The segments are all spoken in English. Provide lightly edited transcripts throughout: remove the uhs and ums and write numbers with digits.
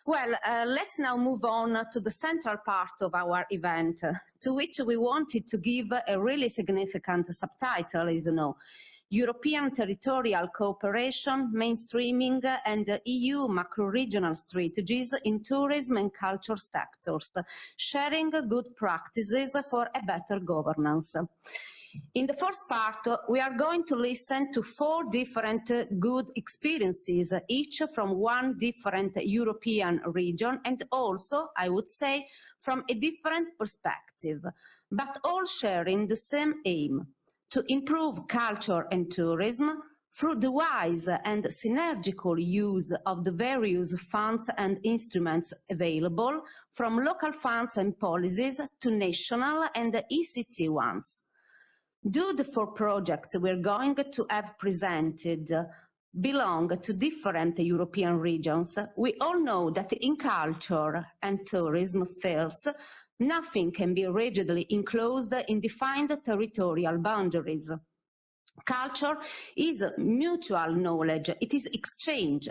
Well, let's now move on to the central part of our event, to which we wanted to give a really significant subtitle, as you know, European Territorial Cooperation, Mainstreaming and EU Macro-Regional Strategies in Tourism and Culture Sectors, sharing good practices for a better governance. In the first part, we are going to listen to 4 different good experiences, each from one different European region, and also, I would say, from a different perspective, but all sharing the same aim: to improve culture and tourism through the wise and synergical use of the various funds and instruments available, from local funds and policies to national and ECT ones. Do the 4 projects we're going to have presented belong to different European regions? We all know that in culture and tourism fields, nothing can be rigidly enclosed in defined territorial boundaries. Culture is mutual knowledge, it is exchange,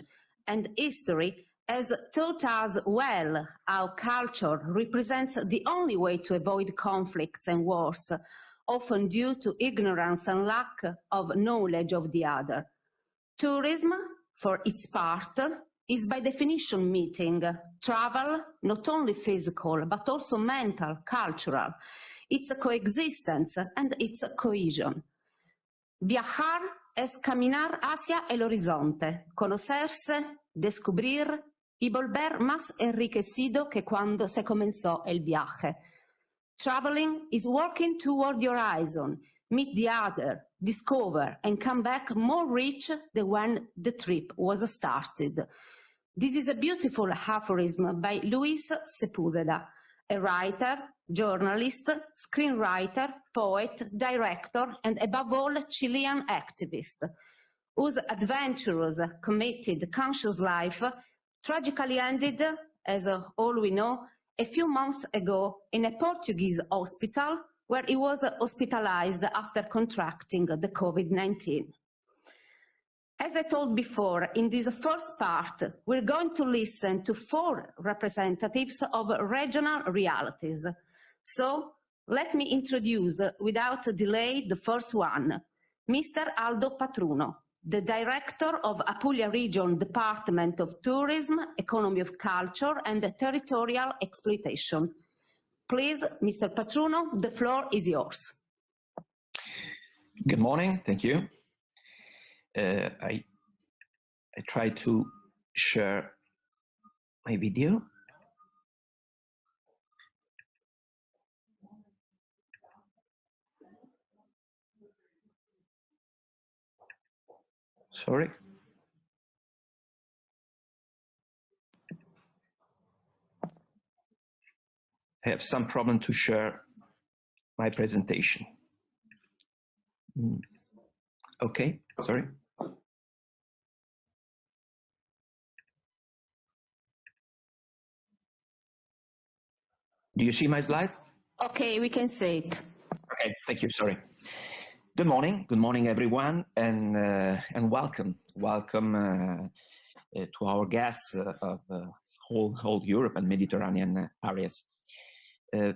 and history has taught us well how culture represents the only way to avoid conflicts and wars, often due to ignorance and lack of knowledge of the other. Tourism, for its part, is by definition meeting, travel, not only physical, but also mental, cultural. It's a coexistence and it's a cohesion. Viajar es caminar hacia el horizonte, conocerse, descubrir y volver más enriquecido que cuando se comenzó el viaje. Traveling is walking toward your horizon, meet the other, discover, and come back more rich than when the trip was started. This is a beautiful aphorism by Luis Sepúlveda, a writer, journalist, screenwriter, poet, director, and above all, Chilean activist, whose adventurous, committed, conscious life tragically ended, as all we know, a few months ago in a Portuguese hospital where he was hospitalized after contracting the COVID-19. As I told before, in this first part, we're going to listen to 4 representatives of regional realities. So let me introduce, without delay, the first one, Mr. Aldo Patruno, the Director of Apulia Region Department of Tourism, Economy of Culture and Territorial Exploitation. Please, Mr. Patruno, the floor is yours. Good morning, thank you. I try to share my video. Sorry. I have some problem to share my presentation. Okay, sorry. Do you see my slides? Okay, we can see it. Okay, thank you, sorry. Good morning everyone, and welcome to our guests of whole Europe and Mediterranean areas.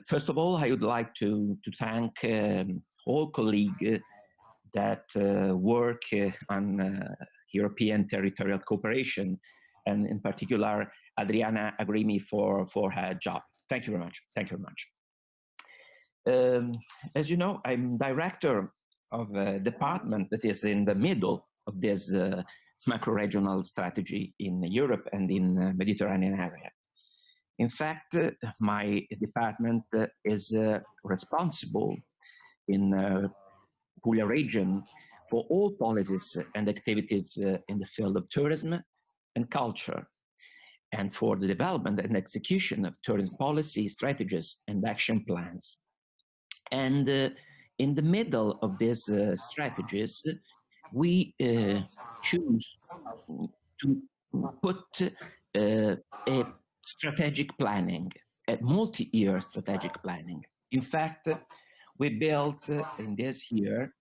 First of all, I would like to thank all colleagues that work on European territorial cooperation, and in particular Adriana Agrimi for her job. Thank you very much. Thank you very much. As you know, I'm director of a department that is in the middle of this macro-regional strategy in Europe and in the Mediterranean area. In fact, my department is responsible in Puglia region for all policies and activities in the field of tourism and culture, and for the development and execution of tourism policy, strategies, and action plans. And in the middle of these strategies, we choose to put a strategic planning, a multi-year strategic planning. In fact, we built in this year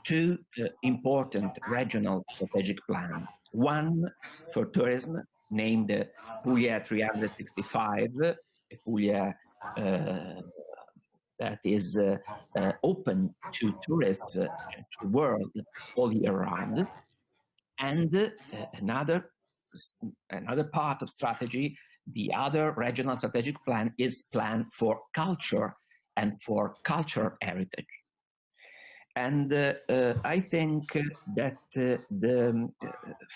2 important regional strategic plans, one for tourism named Puglia 365, Puglia that is open to tourists to the world all year round. And another part of strategy, the other regional strategic plan, is plan for culture and for cultural heritage. And I think that the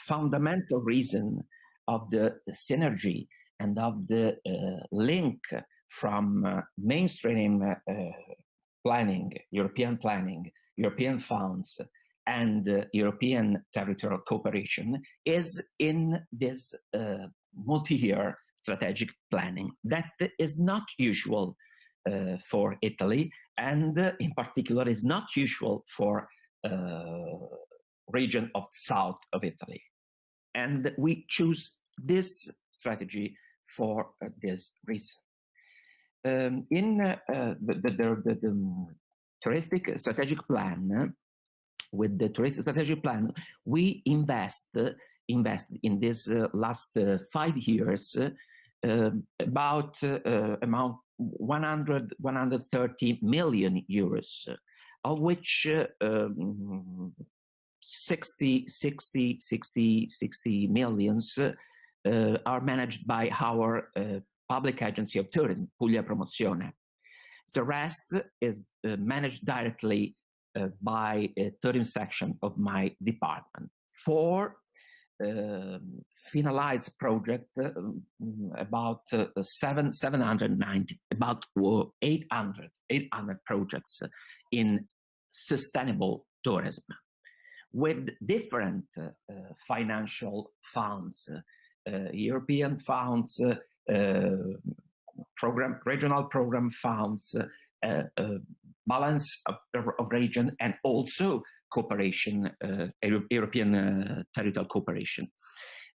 fundamental reason of the synergy and of the link from mainstream planning, European funds, and European territorial cooperation is in this multi-year strategic planning that is not usual for Italy, and in particular is not usual for region of south of Italy. And we choose this strategy for this reason. In the touristic strategic plan, with the touristic strategic plan, we invest in this last 5 years about 130 million euros, of which 60 millions are managed by our public agency of tourism, Puglia Promozione. The rest is managed directly by a tourism section of my department. For finalized project, about 790, about 800 projects in sustainable tourism, with different financial funds, European funds, regional program funds, balance of region, and also cooperation, European territorial cooperation.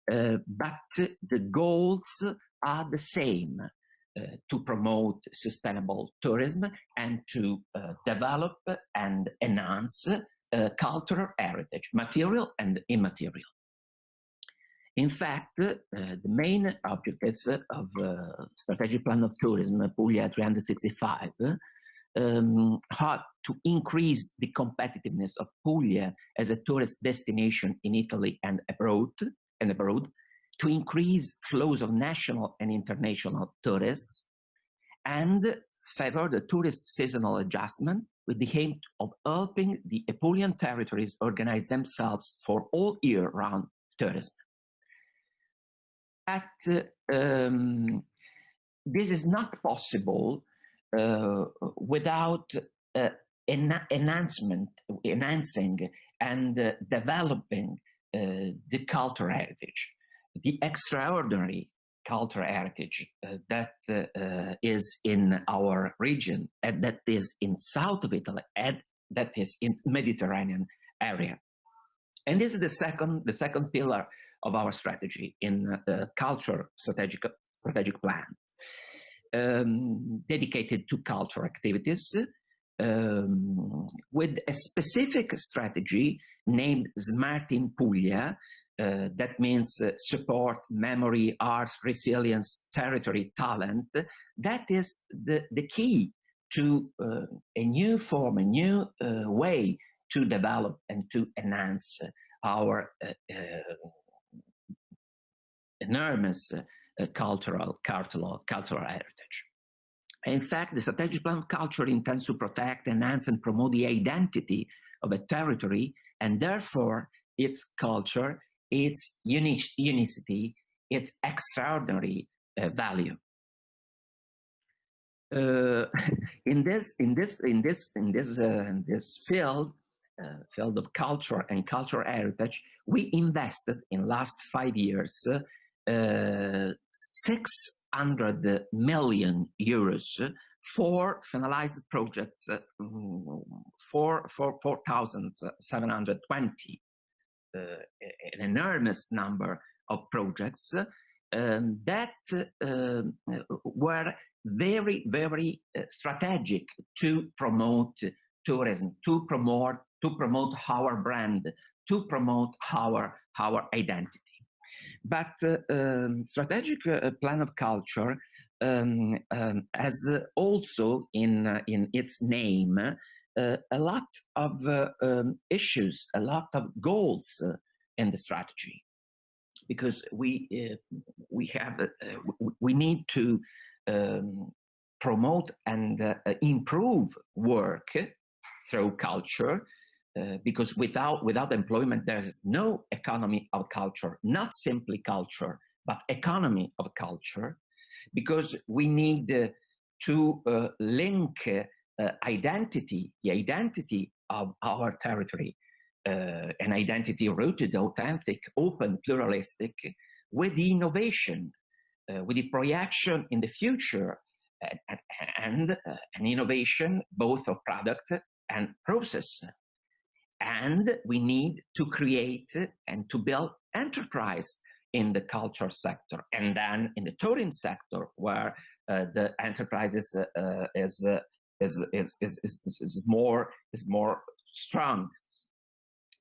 But the goals are the same, to promote sustainable tourism and to develop and enhance cultural heritage, material and immaterial. In fact, the main objectives of Strategic Plan of Tourism, Puglia 365, are to increase the competitiveness of Puglia as a tourist destination in Italy and abroad, to increase flows of national and international tourists, and favor the tourist seasonal adjustment with the aim of helping the Apulian territories organize themselves for all year-round tourism. But this is not possible without enhancing and developing the cultural heritage, the extraordinary cultural heritage that is in our region, and that is in south of Italy, and that is in Mediterranean area. And this is the second pillar of our strategy in the culture strategic plan, dedicated to cultural activities, with a specific strategy named Smart in Puglia, that means support, memory, arts, resilience, territory, talent. That is the key to a new form, a new way to develop and to enhance our enormous cultural heritage. In fact, the strategic plan of culture intends to protect, enhance, and promote the identity of a territory, and therefore its culture, its unicity, its extraordinary value. In this field of culture and cultural heritage, we invested in last 5 years 600 million euros for finalized projects, for 4,720, an enormous number of projects that were very, very strategic to promote tourism, to promote our brand, to promote our identity. But strategic plan of culture has also in its name a lot of issues, a lot of goals in the strategy, because we need to promote and improve work through culture, because without employment there is no economy of culture, not simply culture, but economy of culture, because we need to link identity, the identity of our territory, an identity rooted, authentic, open, pluralistic, with the innovation, with the projection in the future, and an innovation both of product and process. And we need to create and to build enterprise in the culture sector, and then in the tourism sector, where the enterprise is more strong.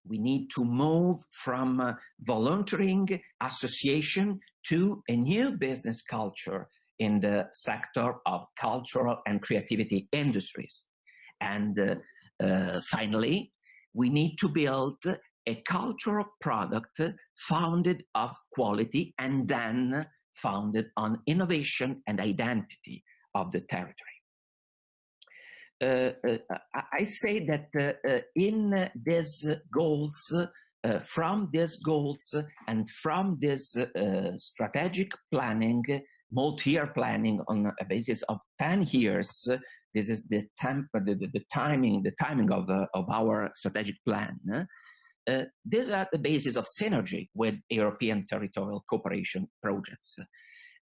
We need to move from volunteering association to a new business culture in the sector of cultural and creativity industries. And finally, we need to build a cultural product founded of quality and then founded on innovation and identity of the territory. I say that in these goals, from these goals and from this strategic planning, multi-year planning on a basis of 10 years, this is the timing of our strategic plan. These are the basis of synergy with European territorial cooperation projects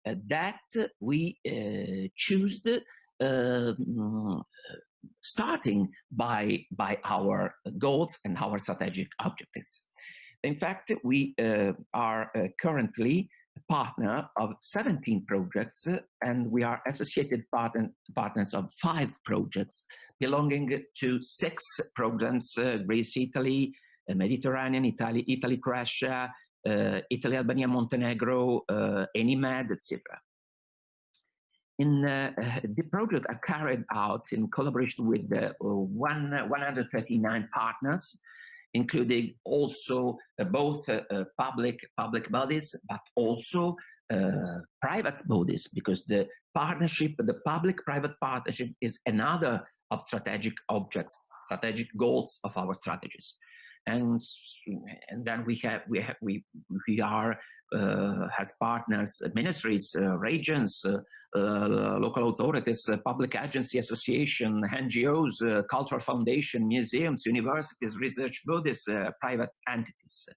that we choose starting by our goals and our strategic objectives. In fact, we are currently a partner of 17 projects, and we are associated partners of 5 projects belonging to 6 programs: Greece, Italy, Mediterranean, Italy, Croatia, Italy, Albania, Montenegro, ENIMED, etc. The project are carried out in collaboration with 139 partners, including also both public bodies, but also private bodies, because the partnership, the public-private partnership, is another of strategic objects, strategic goals of our strategies. And then we are has partners, ministries, regions, local authorities, public agency, association, NGOs, cultural foundation, museums, universities, research bodies, private entities,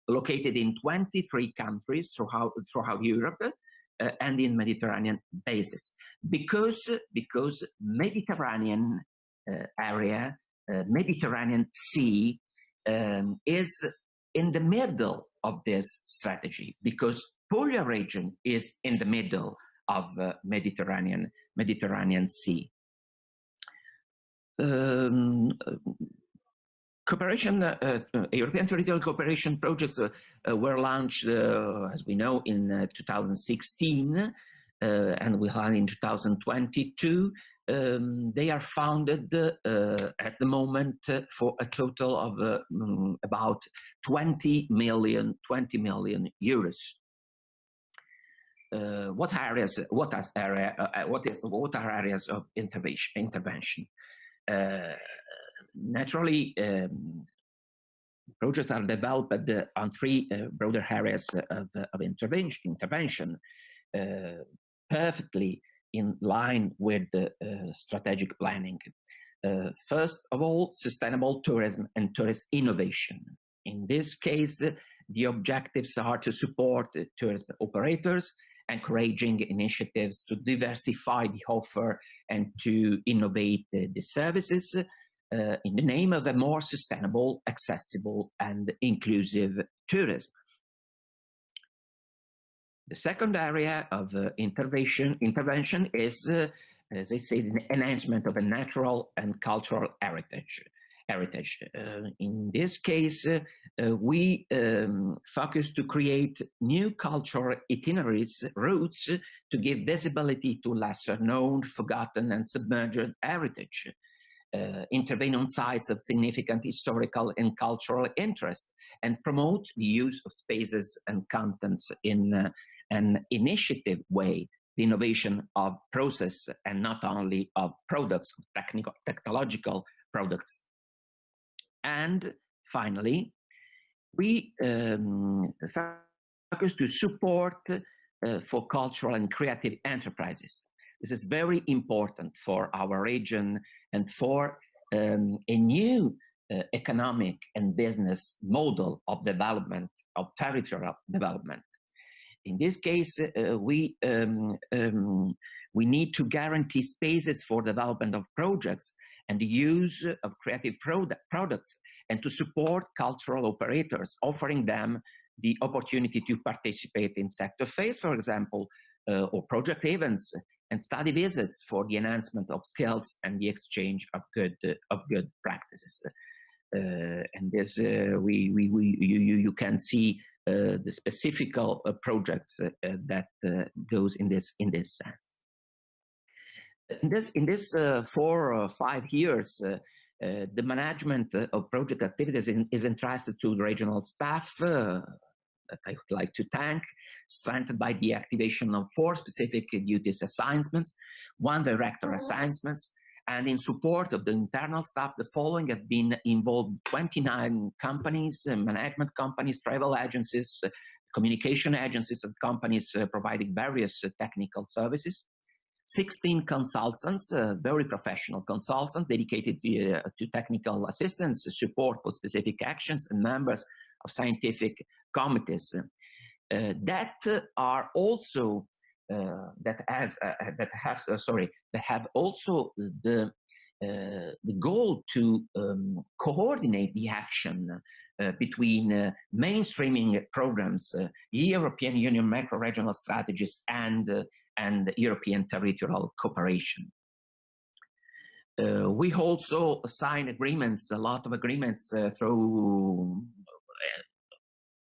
located in 23 countries throughout Europe and in Mediterranean basis. Because Mediterranean area, Mediterranean Sea, is in the middle of this strategy, because Puglia region is in the middle of Mediterranean Sea. European territorial cooperation projects were launched, as we know, in 2016, and we have in 2022. They are founded at the moment for a total of about 20 million euros. What are areas of intervention? Naturally, projects are developed on 3 broader areas of intervention, perfectly in line with the strategic planning. First of all, sustainable tourism and tourist innovation. In this case, the objectives are to support tourism operators, encouraging initiatives to diversify the offer and to innovate the services in the name of a more sustainable, accessible, and inclusive tourism. The second area of intervention is, as I said, the enhancement of a natural and cultural heritage. heritage. In this case, we focus to create new cultural itineraries, routes, to give visibility to lesser known, forgotten, and submerged heritage. Intervene on sites of significant historical and cultural interest, and promote the use of spaces and contents in an initiative way, the innovation of process and not only of products, technological products. And finally, we focus to support for cultural and creative enterprises. This is very important for our region and for a new economic and business model of development, of territorial development. In this case, we need to guarantee spaces for development of projects and the use of creative products, and to support cultural operators, offering them the opportunity to participate in sector phase, for example, or project events and study visits for the enhancement of skills and the exchange of good practices. And this you can see the specific projects that goes in this sense. In this 4 or 5 years, the management of project activities is entrusted to the regional staff that I would like to thank, strengthened by the activation of 4 specific duties assignments, 1 director assignments, and in support of the internal staff, the following have been involved: 29 companies, management companies, travel agencies, communication agencies, and companies providing various technical services. 16 consultants, very professional consultants dedicated to technical assistance, support for specific actions, and members of scientific committees that are also that have also the goal to coordinate the action between mainstreaming programs, European Union macro-regional strategies, and European territorial cooperation. We also sign agreements, a lot of agreements through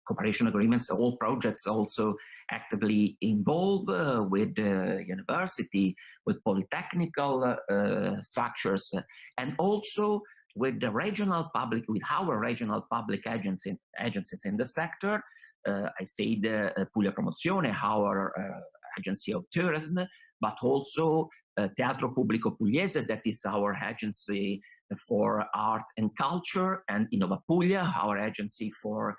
cooperation agreements. All projects also actively involved with university, with polytechnical structures, and also with the regional public, with our regional public agencies in the sector. I say the Puglia Promozione, our agency of tourism, but also Teatro Pubblico Pugliese, that is our agency for art and culture, and Innova Puglia, our agency for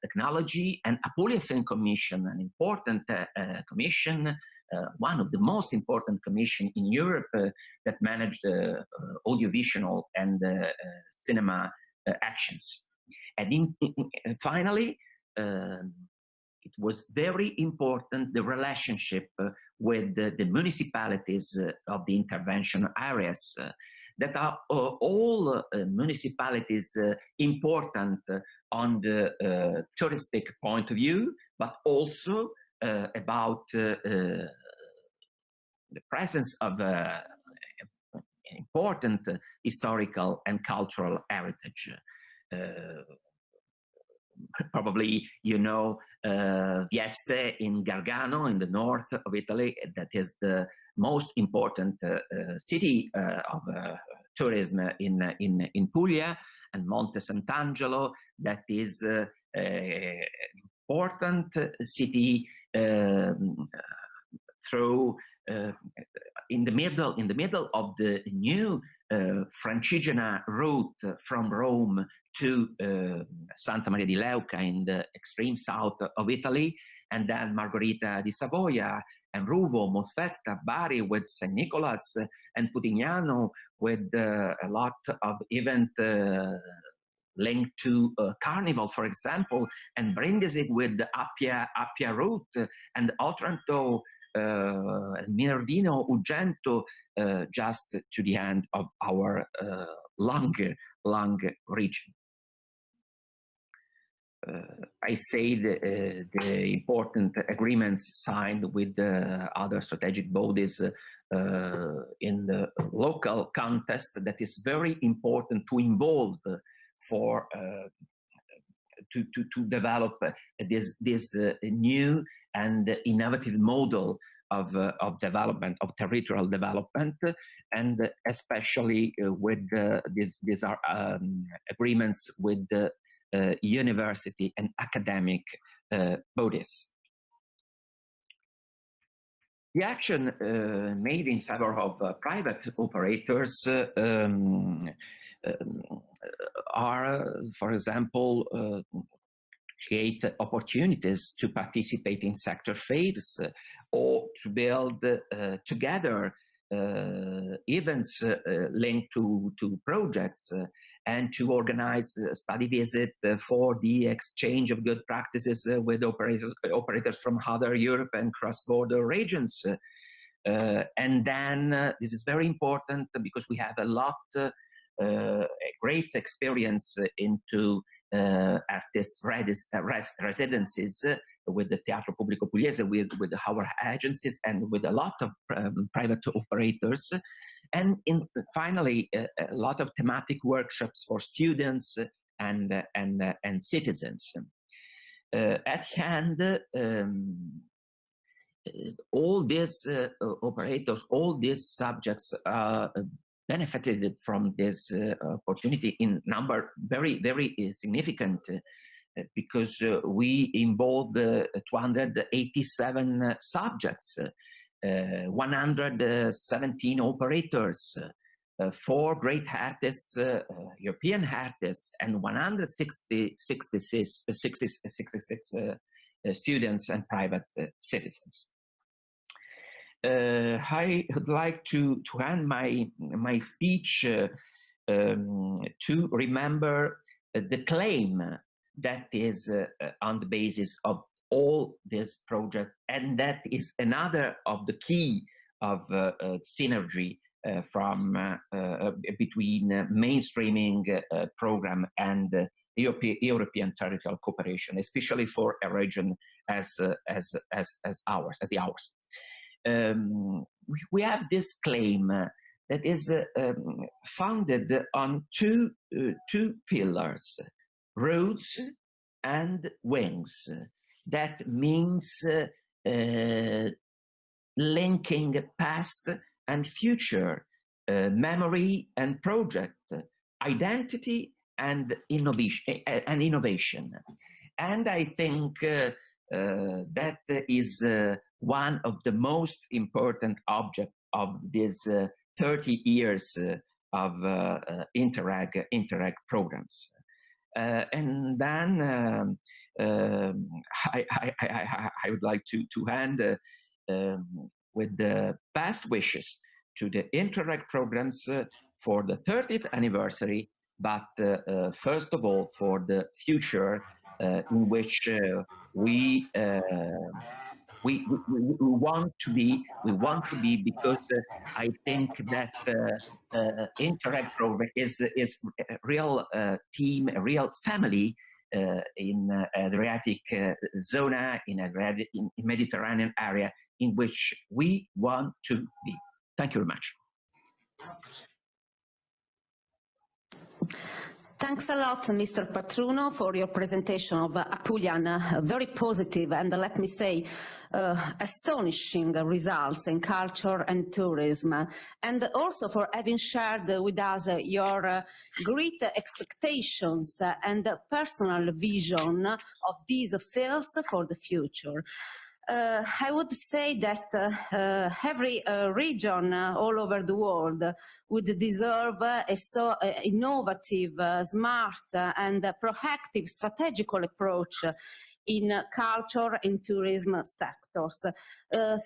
technology, and Apulia Film Commission, an important commission, one of the most important commission in Europe that managed audiovisual and cinema actions. And finally, it was very important, the relationship with the municipalities of the intervention areas that are all municipalities important on the touristic point of view, but also about the presence of important historical and cultural heritage. Probably you know Vieste in Gargano in the north of Italy, that is the most important city of tourism in Puglia, and Monte Sant'Angelo, that is an important city through in the middle of the new Francigena route from Rome to Santa Maria di Leuca in the extreme south of Italy, and then Margherita di Savoia, and Ruvo, Molfetta, Bari with St. Nicholas, and Putignano with a lot of event linked to Carnival, for example, and Brindisi with the Appia route, and Otranto, Minervino, Ugento, just to the end of our long region. I say the important agreements signed with other strategic bodies in the local context that is very important to involve for to develop this new and innovative model of development, of territorial development, and especially with these are agreements with the university and academic bodies. The action made in favor of private operators are, for example, create opportunities to participate in sector fairs or to build together events linked to projects and to organize study visit for the exchange of good practices with operators from other Europe and cross-border regions. And then this is very important because we have a lot, great experience into artists' residencies with the Teatro Pubblico Pugliese, with our agencies, and with a lot of private operators. And finally, a lot of thematic workshops for students and citizens. At hand, all these operators, all these subjects benefited from this opportunity in number very, very significant because we involved 287 subjects, 117 operators, 4 great artists, European artists, and 166 students and private citizens. I would like to end my speech to remember the claim that is on the basis of all this project, and that is another of the key of synergy from between mainstreaming program and European territorial cooperation, especially for a region as ours, as the ours. We have this claim that is founded on two pillars, roads and wings. That means linking past and future, memory and project, identity and innovation. And I think that is one of the most important objects of these 30 years of Interreg programs. And then I would like to end with the best wishes to the Interreg programs for the 30th anniversary, but first of all for the future in which we want to be, because I think that Interreg program is a real team, a real family in Adriatic zona, in Mediterranean area, in which we want to be. Thank you very much. Thanks a lot, Mr. Patruno, for your presentation of Apulian, very positive and, let me say, astonishing results in culture and tourism, and also for having shared with us your great expectations and personal vision of these fields for the future. I would say that every region all over the world would deserve a so innovative, smart and proactive strategical approach in culture and tourism sectors.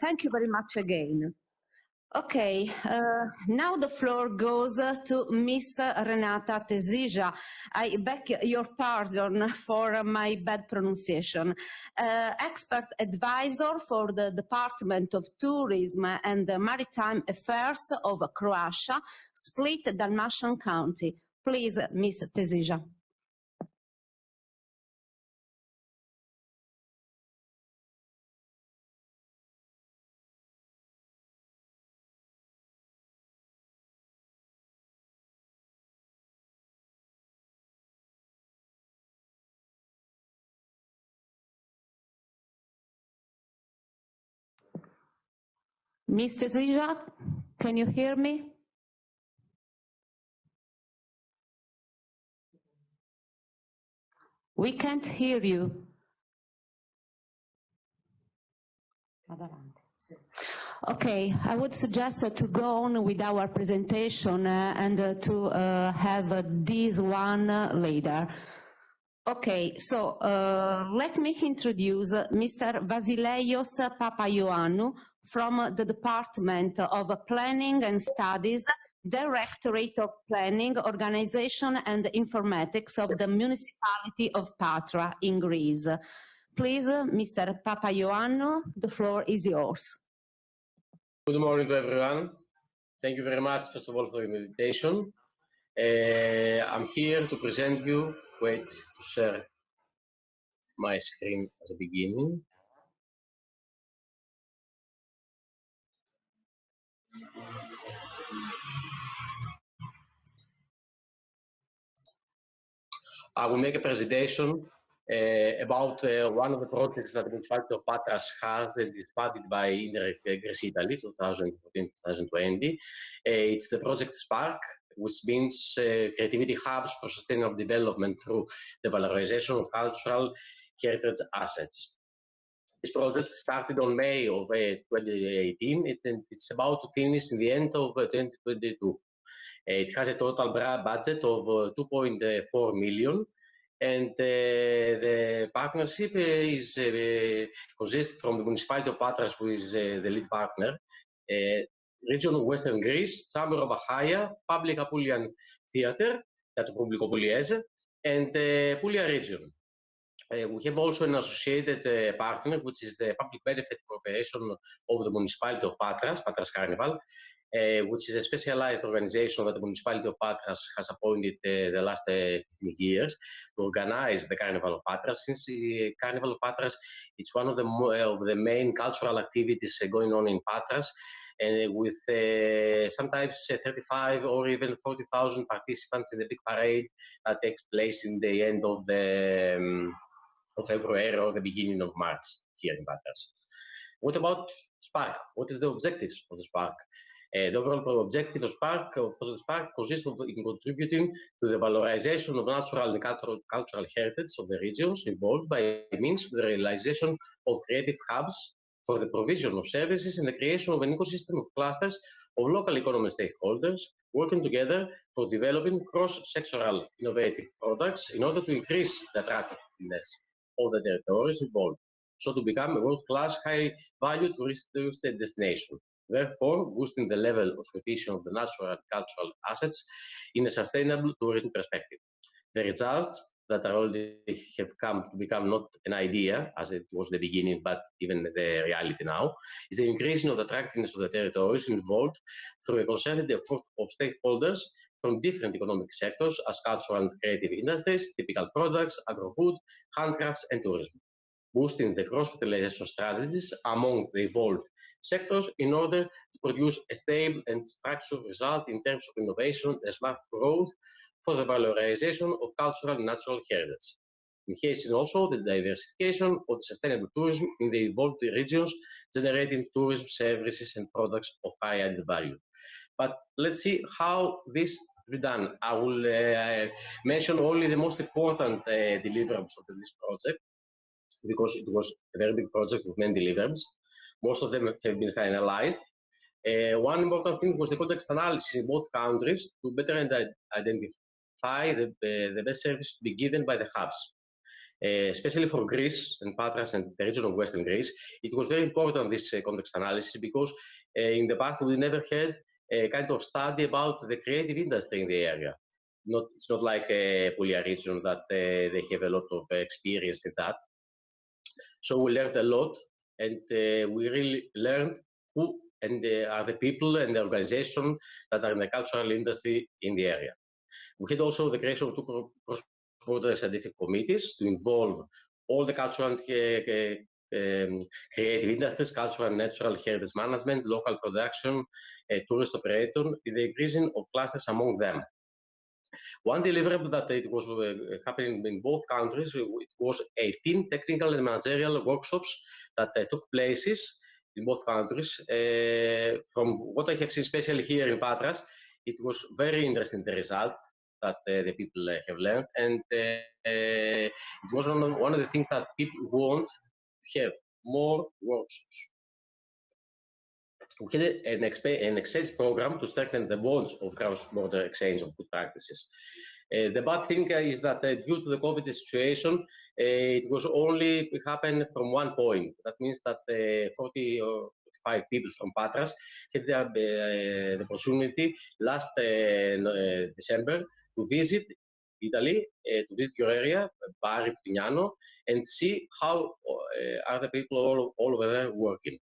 Thank you very much again. Okay, now the floor goes to Miss Renata Tesija. I beg your pardon for my bad pronunciation. Expert advisor for the Department of Tourism and Maritime Affairs of Croatia, Split Dalmatian County. Please, Miss Tesija. Mr. Zizak, can you hear me? We can't hear you. Okay, I would suggest to go on with our presentation and to have this one later. Okay, so let me introduce Mr. Vasileios Papaioannou from the Department of Planning and Studies, Directorate of Planning, Organization and Informatics of the Municipality of Patra in Greece. Please, Mr. Papaioannou, the floor is yours. Good morning to everyone. Thank you very much, first of all, for the invitation. I'm here to present you, to share my screen at the beginning. I will make a presentation about one of the projects that the municipality of Patras has that is funded by Indirect Greece Italy 2014-2020. It's the project SPARK, which means creativity hubs for sustainable development through the valorization of cultural heritage assets. This project started on May of 2018, and it's about to finish in the end of 2022. It has a total budget of 2.4 million. And the partnership consists from the municipality of Patras, who is the lead partner, region of Western Greece, Chamber of Achaia, Public Apulian Theatre, Teatro Público Puliese, and Puglia region. We have also an associated partner, which is the Public Benefit Corporation of the municipality of Patras, Patras Carnival, which is a specialized organization that the municipality of Patras has appointed the last 15 years to organize the Carnival of Patras. Since the Carnival of Patras, it's one of the main cultural activities going on in Patras, and with sometimes 35 or even 40,000 participants in the big parade that takes place in the end of the of February or the beginning of March here in Patras. What about SPARK? What is the objectives of the SPARK? The overall objective of SPARK consists of contributing to the valorization of natural and cultural heritage of the regions involved by means of the realization of creative hubs for the provision of services and the creation of an ecosystem of clusters of local economy stakeholders working together for developing cross-sectoral innovative products in order to increase the attractiveness of the territories involved, so to become a world-class, high-value tourist destination, therefore boosting the level of exploitation of the natural and cultural assets in a sustainable tourism perspective. The results that are already have come to become not an idea, as it was the beginning, but even the reality now, is the increasing of the attractiveness of the territories involved through a concerted effort of stakeholders from different economic sectors as cultural and creative industries, typical products, agro-food, handcrafts, and tourism, boosting the cross-fertilization strategies among the involved sectors in order to produce a stable and structured result in terms of innovation and smart growth for the valorization of cultural and natural heritage, enhancing also the diversification of the sustainable tourism in the involved regions, generating tourism services and products of high added value. But let's see how this be done. I will mention only the most important deliverables of this project, because it was a very big project with many deliverables. Most of them have been finalized. One important thing was the context analysis in both countries to better identify the best service to be given by the hubs. Especially for Greece and Patras and the region of Western Greece, it was very important, this context analysis, because in the past we never had a kind of study about the creative industry in the area. It's not like Puglia region that they have a lot of experience in that. So we learned a lot, and we really learned who are the people and the organization that are in the cultural industry in the area. We had also the creation of two cross-border scientific committees to involve all the cultural and creative industries, cultural and natural heritage management, local production, tourist operator, in the increasing of clusters among them. One deliverable that it was happening in both countries, it was 18 technical and managerial workshops that took places in both countries. From what I have seen, especially here in Patras, it was very interesting, the result that the people have learned, and it was one of the things that people want to have more workshops. We had an exchange program to strengthen the bonds of cross-border exchange of good practices. The bad thing is that due to the COVID situation, it was only happened from one point. That means that 40 or 5 people from Patras had the opportunity last December to visit Italy, to visit your area, Bari, Pugnano, and see how are the people all over there working.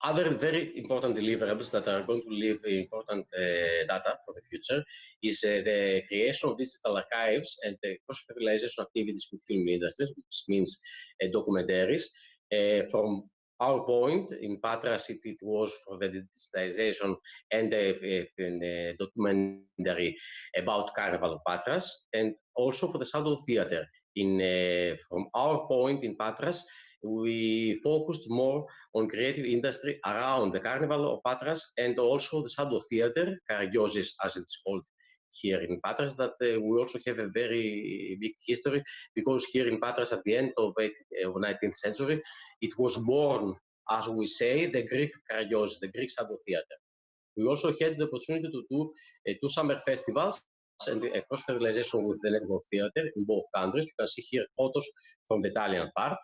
Other very important deliverables that are going to leave important data for the future is the creation of digital archives and the cross-fertilization activities with film industries, which means documentaries. From our point in Patras, it was for the digitization and the documentary about Carnival of Patras, and also for the Shadow Theater. From our point in Patras, we focused more on creative industry around the Carnival of Patras and also the Shadow Theater, Karagiosis as it's called here in Patras, that we also have a very big history, because here in Patras at the end of 19th century, it was born, as we say, the Greek Karagiosis, the Greek Shadow Theater. We also had the opportunity to do 2 summer festivals and a cross-fertilization with the network theater in both countries. You can see here photos from the Italian part.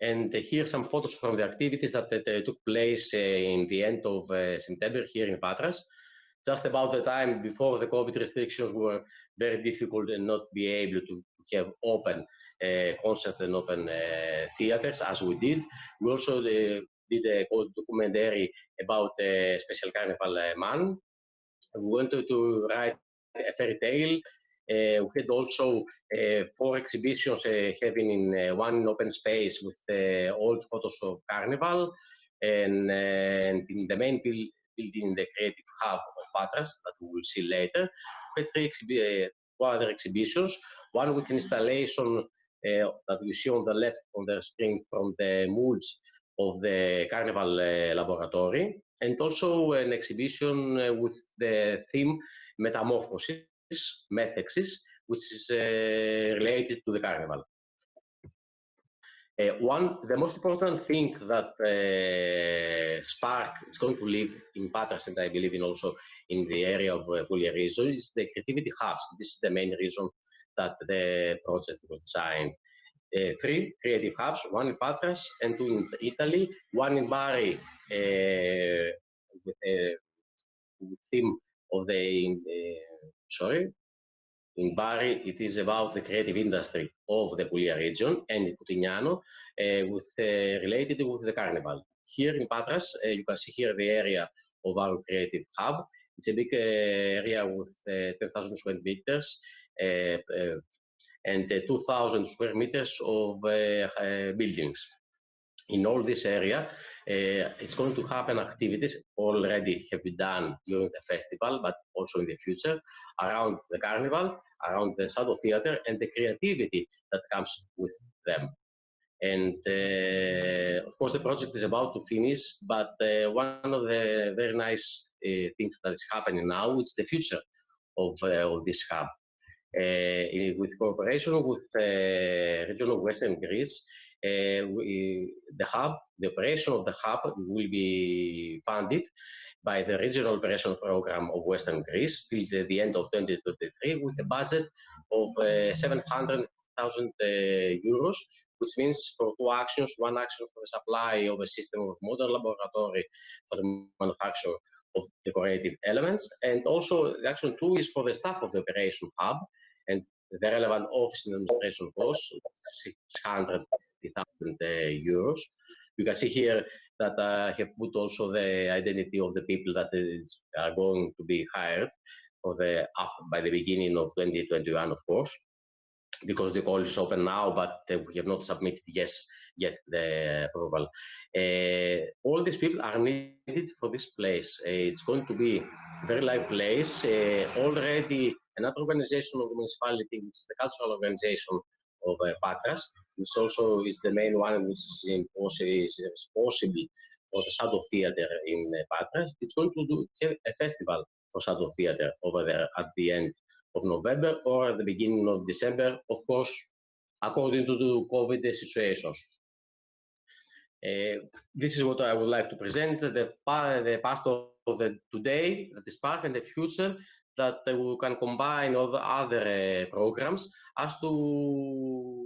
And here some photos from the activities that took place in the end of September here in Patras, just about the time before the COVID restrictions were very difficult and not be able to have open concerts and open theaters as we did. We also did a documentary about a special carnival man. We wanted to write a fairy tale. We had also 4 exhibitions having in one open space with old photos of Carnival, and in the main building, the creative hub of Patras that we will see later. We had 2 other exhibitions, one with installation that we see on the left on the screen from the molds of the Carnival laboratory, and also an exhibition with the theme Metamorphosis, Methexis, which is related to the Carnival. The most important thing that Spark is going to live in Patras, and I believe in also in the area of Puglia region, is the creativity hubs. This is the main reason that the project was designed. 3 creative hubs, 1 in Patras and 2 in Italy, 1 in Bari with the theme of the, in Bari, it is about the creative industry of the Puglia region, and in Putignano, related with the Carnival. Here in Patras, you can see here the area of our creative hub. It's a big area with 10,000 square meters and 2,000 square meters of buildings. In all this area, it's going to happen activities already have been done during the festival, but also in the future, around the Carnival, around the Shadow Theater, and the creativity that comes with them. And of course, the project is about to finish, but one of the very nice things that is happening now, it's the future of this hub. With cooperation with the region of Western Greece, the operation of the hub will be funded by the Regional Operation Program of Western Greece till the end of 2023 with a budget of 700,000 euros, which means for 2 actions, 1 action for the supply of a system of modern laboratory for the manufacture of decorative elements, and also the action 2 is for the staff of the operation hub, and the relevant office and administration costs, 600,000 euros. You can see here that I have put also the identity of the people that are going to be hired for by the beginning of 2021, of course, because the call is open now, but we have not submitted yet the approval. All these people are needed for this place. It's going to be a very live place. Already another organization of the municipality, which is the cultural organization of Patras, which also is the main one which is responsible for the Shadow Theater in Patras. It's going to do a festival for Shadow Theater over there at the end of November or at the beginning of December, of course, according to the COVID situations. This is what I would like to present, the past of the today, the spark, and the future, that we can combine all the other programs as to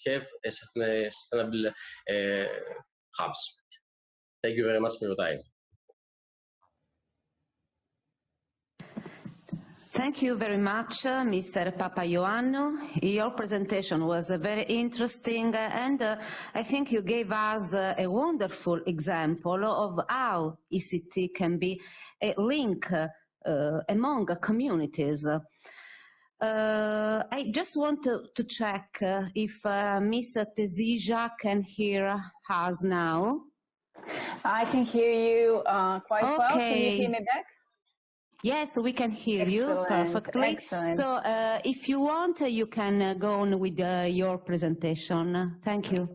have a sustainable hubs. Thank you very much for your time. Thank you very much, Mr. Papaioannou. Your presentation was very interesting, and I think you gave us a wonderful example of how ECT can be a link among communities. I just want to check if Ms. Tesija can hear us now. I can hear you quite well. Can you hear me back? Yes, we can hear you perfectly. Excellent. So if you want, you can go on with your presentation. Thank you.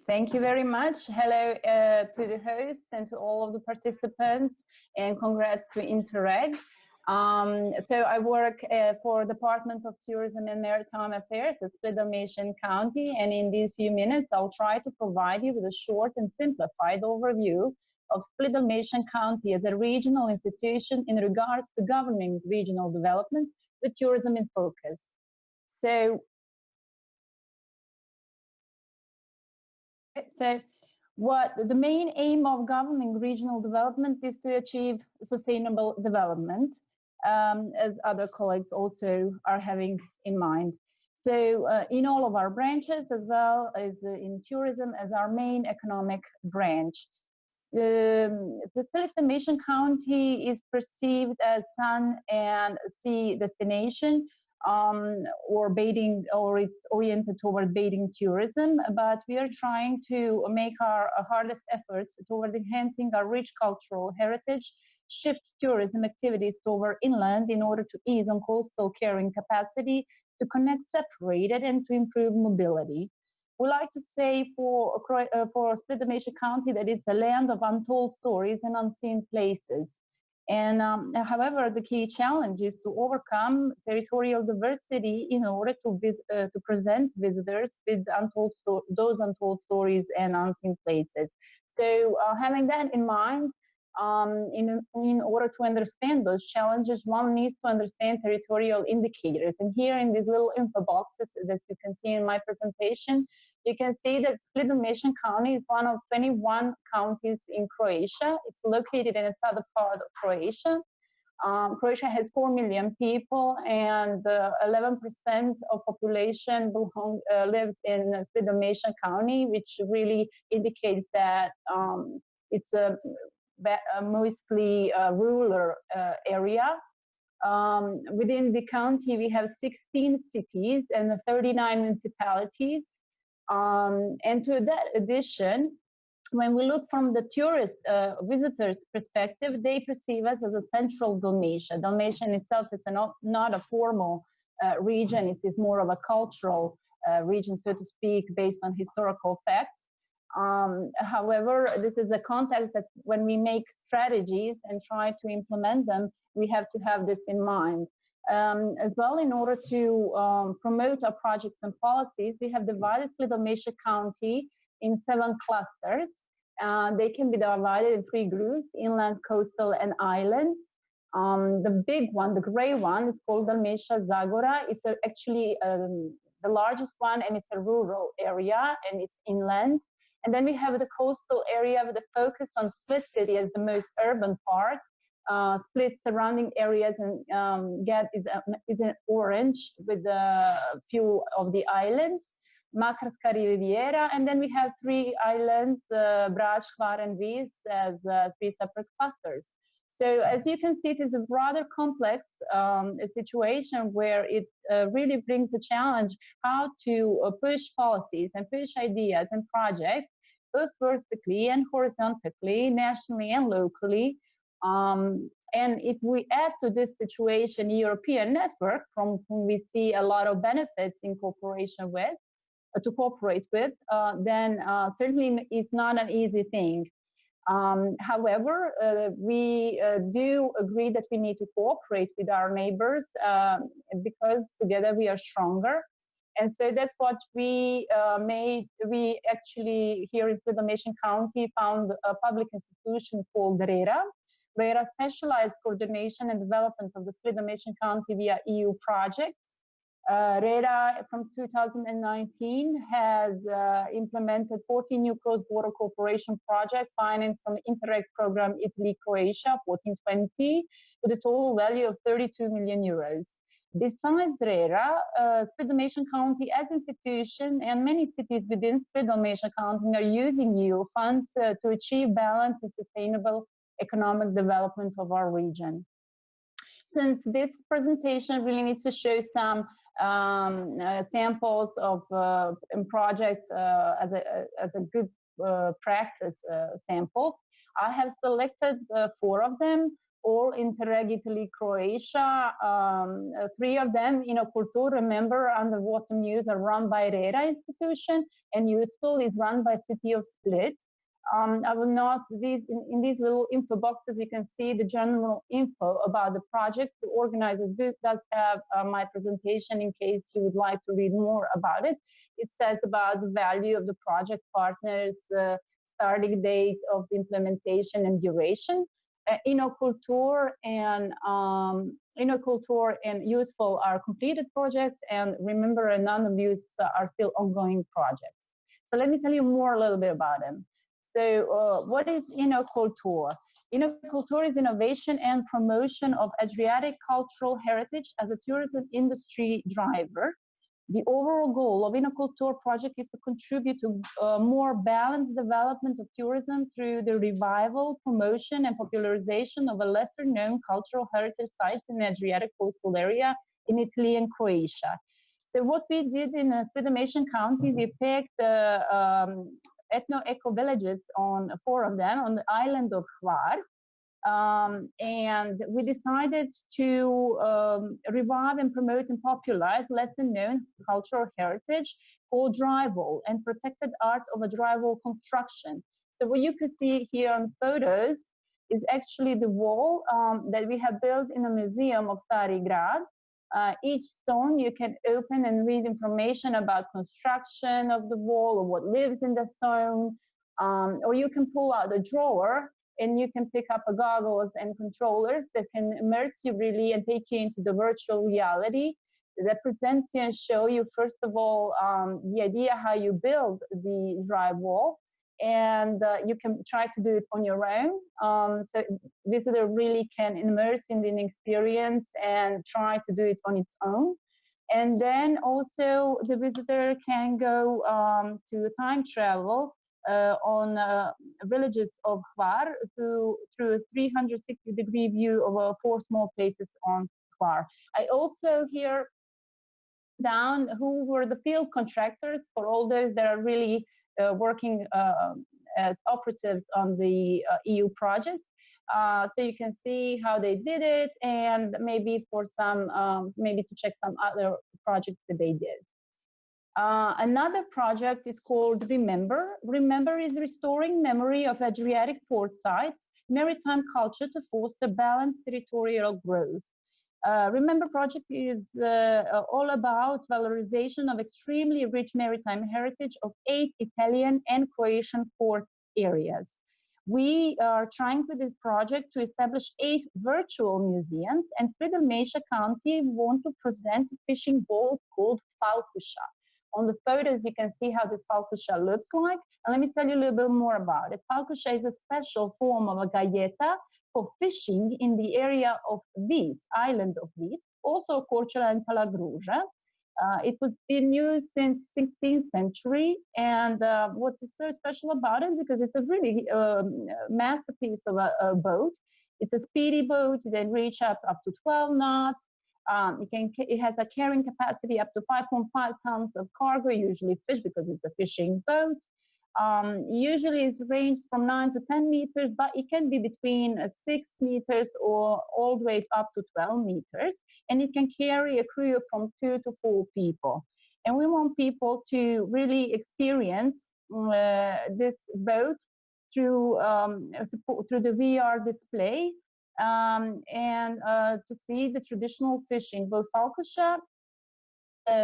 Thank you very much. Hello to the hosts and to all of the participants, and congrats to Interreg. So I work for Department of Tourism and Maritime Affairs at Split-Dalmatian County, and in these few minutes I'll try to provide you with a short and simplified overview of Split-Dalmatian County as a regional institution in regards to governing regional development with tourism in focus. So what the main aim of governing regional development is to achieve sustainable development, as other colleagues also are having in mind. So in all of our branches, as well as in tourism as our main economic branch. The Split-Dalmatian County is perceived as sun and sea destination, or bathing, or it's oriented toward bathing tourism, but we are trying to make our hardest efforts toward enhancing our rich cultural heritage, shift tourism activities toward inland in order to ease on coastal carrying capacity, to connect separated, and to improve mobility. We like to say for Split-Dalmatian County that it's a land of untold stories and unseen places. And however, the key challenge is to overcome territorial diversity in order to present visitors with those untold stories and unseen places. So having that in mind, in order to understand those challenges, one needs to understand territorial indicators. And here in these little info boxes, as you can see in my presentation, you can see that Split-Dalmatian County is one of 21 counties in Croatia. It's located in the southern part of Croatia. Croatia has 4 million people, and 11% of population lives in Split-Dalmatian County, which really indicates that it's a mostly rural area. Within the county, we have 16 cities and 39 municipalities. And to that addition, when we look from the tourist visitors' perspective, they perceive us as a central Dalmatia. Dalmatia in itself is not a formal region. It is more of a cultural region, so to speak, based on historical facts. However, this is a context that when we make strategies and try to implement them, we have to have this in mind. As well, in order to promote our projects and policies, we have divided Split-Dalmatia County in 7 clusters. They can be divided in 3 groups: inland, coastal, and islands. The big one, the gray one, is called Dalmatia Zagora. It's actually the largest one, and it's a rural area, and it's inland. And then we have the coastal area with a focus on Split City as the most urban part. Split surrounding areas and is in orange with a few of the islands, Makarska Riviera, and then we have 3 islands, Brač, Hvar, and Vis, as 3 separate clusters. So as you can see, it is a rather complex situation where it really brings a challenge how to push policies and push ideas and projects, both vertically and horizontally, nationally and locally. And if we add to this situation European network, from whom we see a lot of benefits in cooperation with, to cooperate with, then certainly it's not an easy thing. However, we do agree that we need to cooperate with our neighbors because together we are stronger. And so that's what we made. We actually, here in Split-Dalmatian County, found a public institution called RERA. RERA specialized coordination and development of the Split-Dalmatian County via EU projects. RERA from 2019 has implemented 14 new cross-border cooperation projects financed from the Interreg program Italy-Croatia 1420 with a total value of 32 million euros. Besides RERA, Split-Dalmatian County as institution and many cities within Split-Dalmatian County are using EU funds to achieve balanced and sustainable economic development of our region. Since this presentation really needs to show some samples of projects as a good practice samples, I have selected 4 of them, all Interreg Italy Croatia. 3 of them, Culture, Remember, Underwater Muse are run by RERA institution, and Useful is run by City of Split. I will not, in these little info boxes, you can see the general info about the projects. The organizers does have my presentation in case you would like to read more about it. It says about the value of the project partners, starting date of the implementation and duration. Culture and Useful are completed projects, and Remember and Non-Abuse are still ongoing projects. So let me tell you more a little bit about them. So what is Culture? Culture is innovation and promotion of Adriatic cultural heritage as a tourism industry driver. The overall goal of Culture project is to contribute to more balanced development of tourism through the revival, promotion, and popularization of a lesser-known cultural heritage sites in the Adriatic coastal area in Italy and Croatia. So what we did in Split-Dalmatian County, we picked ethno-eco villages, on 4 of them, on the island of Hvar. And we decided to revive and promote and popularize lesser-known cultural heritage called drywall and protected art of a drywall construction. So what you can see here on photos is actually the wall that we have built in a museum of Stari Grad. Each stone you can open and read information about construction of the wall or what lives in the stone, or you can pull out a drawer and you can pick up goggles and controllers that can immerse you really and take you into the virtual reality that presents you and show you, first of all, the idea how you build the drywall, and you can try to do it on your own. So visitor really can immerse in the experience and try to do it on its own. And then also the visitor can go to time travel on villages of Hvar through a 360-degree view of 4 small places on Hvar. I also here down who were the field contractors for all those that are really working as operatives on the EU projects. So you can see how they did it, and maybe for some, maybe to check some other projects that they did. Another project is called Remember. Remember is restoring memory of Adriatic port sites, maritime culture to foster balanced territorial growth. Remember project is all about valorization of extremely rich maritime heritage of 8 Italian and Croatian port areas. We are trying with this project to establish 8 virtual museums, and Split-Dalmatia County want to present a fishing boat called Falkusha. On the photos, you can see how this Falkusha looks like. And let me tell you a little bit more about it. Falkusha is a special form of a galleta for fishing in the area of Vis, island of Vis, also Corciola and Palagruja. It was been used since 16th century, and what is so special about it, because it's a really masterpiece of a boat. It's a speedy boat that reach up to 12 knots. It has a carrying capacity up to 5.5 tons of cargo, usually fish, because it's a fishing boat. Usually it's ranged from 9 to 10 meters, but it can be between 6 meters or all the way up to 12 meters. And it can carry a crew from 2 to 4 people. And we want people to really experience this boat through the VR display and to see the traditional fishing, both falcatcher,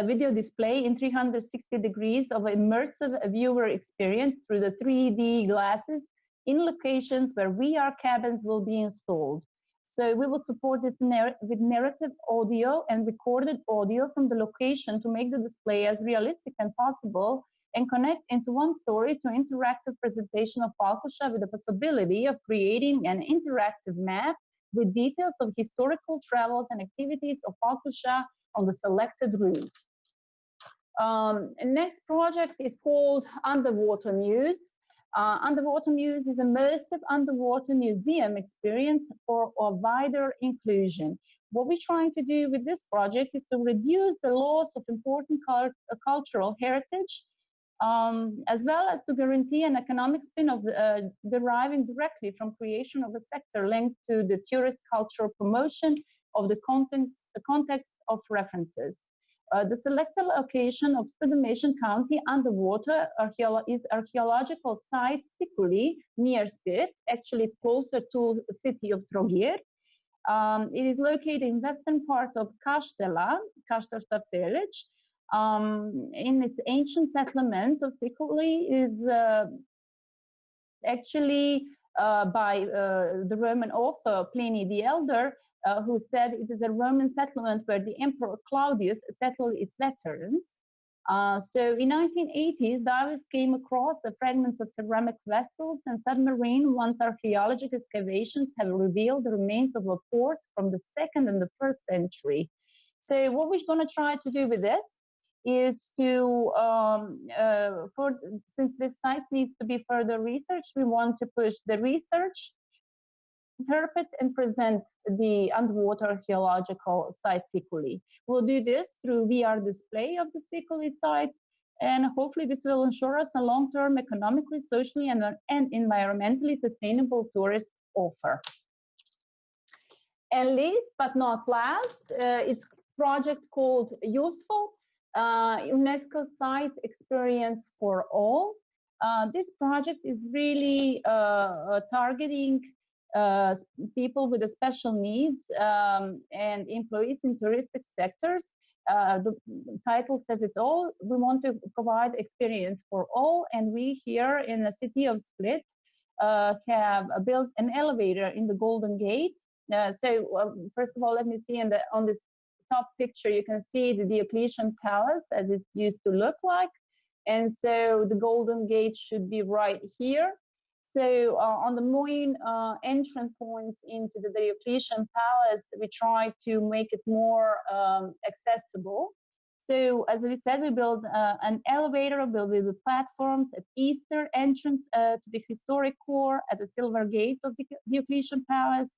video display in 360 degrees of immersive viewer experience through the 3D glasses in locations where VR cabins will be installed. So we will support this with narrative audio and recorded audio from the location to make the display as realistic as possible and connect into one story to interactive presentation of falcatcher with the possibility of creating an interactive map with details of historical travels and activities of falcatcher on the selected route. Next project is called Underwater Muse. Underwater Muse is an immersive underwater museum experience for a wider inclusion. What we're trying to do with this project is to reduce the loss of important cultural heritage, as well as to guarantee an economic spin-off deriving directly from creation of a sector linked to the tourist cultural promotion of the context of references. The selected location of Split County underwater is archaeological site Siculi near Split. Actually, it's closer to the city of Trogir. It is located in western part of Kastellstadt village. In its ancient settlement of Siculi is actually by the Roman author Pliny the Elder, who said it is a Roman settlement where the Emperor Claudius settled its veterans. So in 1980s, divers came across fragments of ceramic vessels and submarine once archaeological excavations have revealed the remains of a port from the 2nd and the 1st century. So what we're going to try to do with this is to, since this site needs to be further researched, we want to push the research, interpret and present the underwater archaeological site Siculi. We'll do this through VR display of the Siculi site, and hopefully this will ensure us a long-term economically, socially, and environmentally sustainable tourist offer. And last but not last, it's a project called Useful, UNESCO Site Experience for All. This project is really targeting people with special needs and employees in touristic sectors. The title says it all. We want to provide experience for all, and we here in the city of Split have built an elevator in the Golden Gate. First of all, let me see on this top picture, you can see the Diocletian Palace as it used to look like. And so the Golden Gate should be right here. So on the main entrance points into the Diocletian Palace, we try to make it more accessible. So as we said, we built an elevator, built with platforms at eastern entrance to the historic core at the Silver Gate of the Diocletian Palace.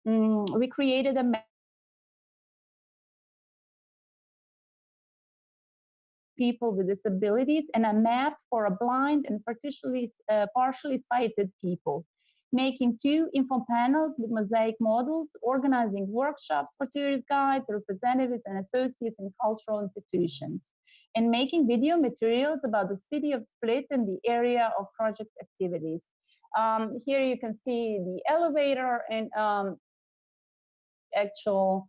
We created a map people with disabilities and a map for a blind and partially sighted people, making 2 info panels with mosaic models, organizing workshops for tourist guides, representatives, and associates in cultural institutions, and making video materials about the city of Split and the area of project activities. Here you can see the elevator and actual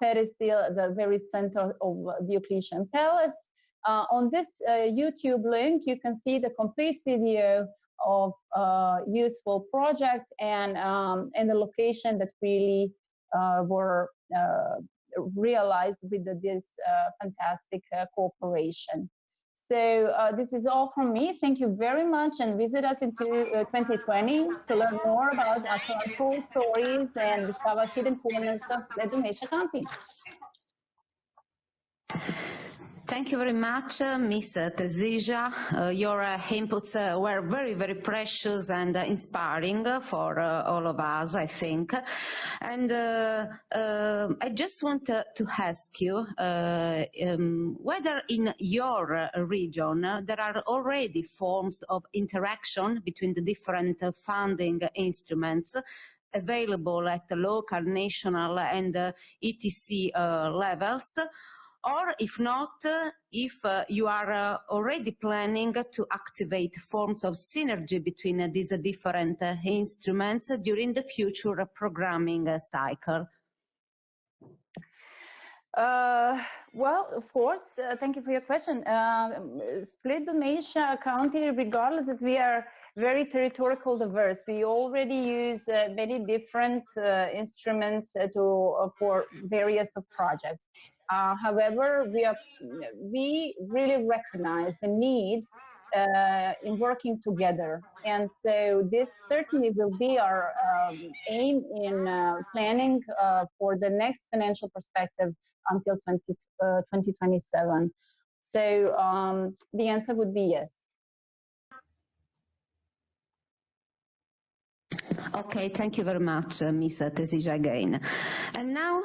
pedestal, the very center of Diocletian Palace. On this YouTube link, you can see the complete video of Useful project and the location that really were realized with this fantastic cooperation. So this is all from me. Thank you very much, and visit us in 2020 to learn more about our cool stories and discover hidden corners of Split County. Thank you very much, Ms. Tezija. Your inputs were very, very precious and inspiring for all of us, I think. And I just want to ask you whether in your region there are already forms of interaction between the different funding instruments available at the local, national, and ETC levels, or if not, if you are already planning to activate forms of synergy between these different instruments during the future programming cycle. Well, of course, thank you for your question. Split Dalmatia County, regardless that we are very territorial diverse, we already use many different instruments for various projects. However, we really recognize the need in working together. And so this certainly will be our aim in planning for the next financial perspective until 2027. So the answer would be yes. Okay, thank you very much, Ms. Tesija again. And now,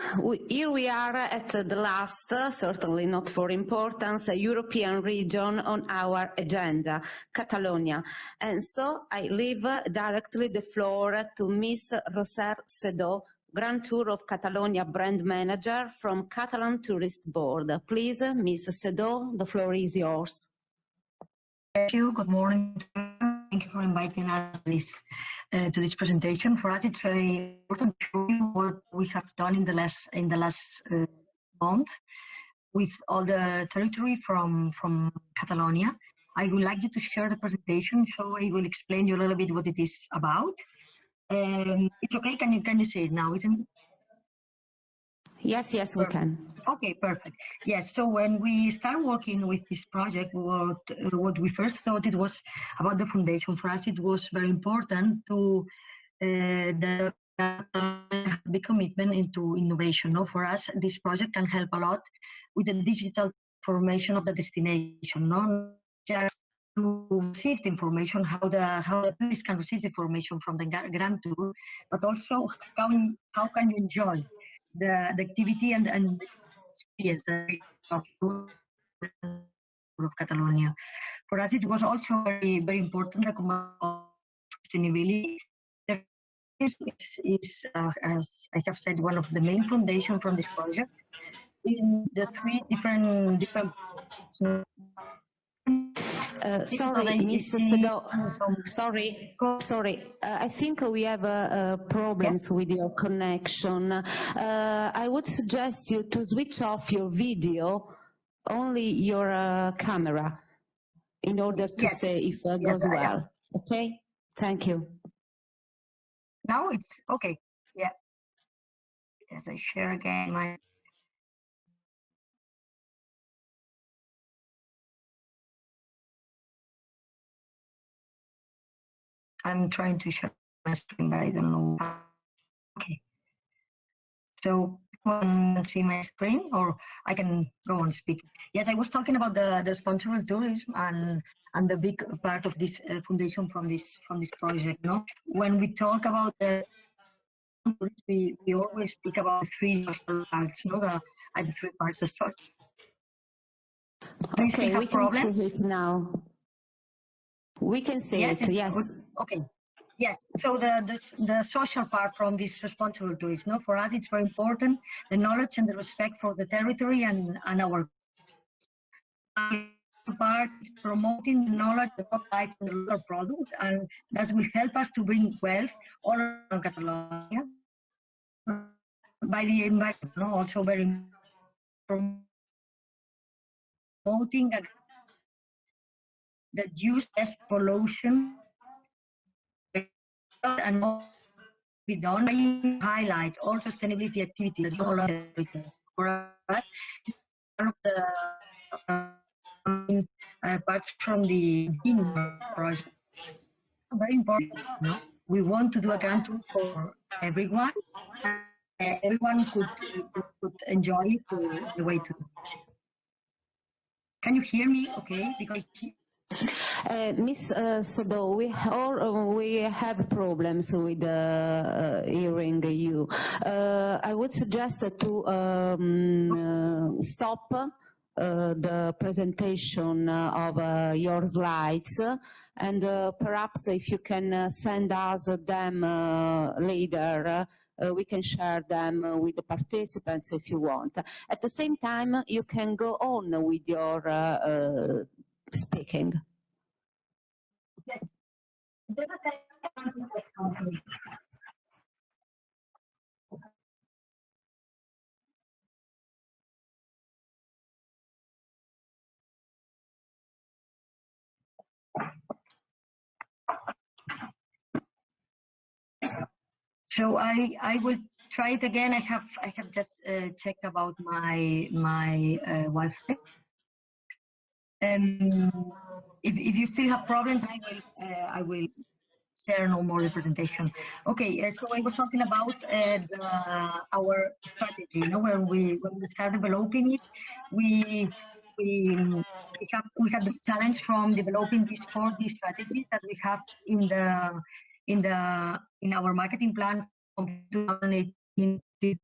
here we are at the last, certainly not for importance, European region on our agenda, Catalonia. And so I leave directly the floor to Ms. Roser Sedó, Grand Tour of Catalonia brand manager from Catalan Tourist Board. Please, Ms. Sedó, the floor is yours. Thank you. Good morning. Thank you for inviting us to this presentation. For us, it's very important to show you what we have done in the last month with all the territory from Catalonia. I would like you to share the presentation, so I will explain you a little bit what it is about. It's okay. Can you see it now? Isn't it? Yes, we can. Okay, perfect. Yes, so when we start working with this project, what we first thought it was about the foundation. For us, it was very important to the commitment into innovation. No? For us, this project can help a lot with the digital formation of the destination, not just to receive the information, how the tourists can receive the information from the Grand Tour, but also how can you enjoy the activity and experience of Catalonia. For us, it was also very, very important the sustainability. Is as I have said, one of the main foundations from this project in the three different. Sorry, Ms. Sedó. Sorry. I think we have problems with your connection. I would suggest you to switch off your video, only your camera, in order to see if it goes well. Okay? Thank you. Now it's okay. Yeah. As I share again my. I'm trying to share my screen, but I don't know. Okay. So you can see my screen, or I can go on speaking. Yes, I was talking about the responsible tourism and the big part of this foundation from this project. No, when we talk about the we always speak about three parts. No, the three parts. Okay, we can see it now. We can see it. Yes. Okay. Yes, so the social part from this responsible tourism, no? For us it's very important, the knowledge and the respect for the territory and our part is promoting the knowledge, the life and the local products, and that will help us to bring wealth all around Catalonia by the environment, no? Also very promoting that use less pollution and be done by highlight all sustainability activities that all territories. For us, one of the parts from the project very important. No? We want to do a Grand Tour for everyone. Everyone could enjoy it the way to. Can you hear me? Okay, because. Ms. Sedó, we have problems with hearing you. I would suggest to stop the presentation of your slides, and perhaps if you can send us them later, we can share them with the participants if you want. At the same time, you can go on with your speaking. Yes. So I will try it again. I have just checked about my Wi-Fi. If you still have problems, I will share no more the presentation. Okay, so I was talking about our strategy. You know, when we start developing it, we had the challenge from developing these 4D strategies that we have in our marketing plan from 2018 to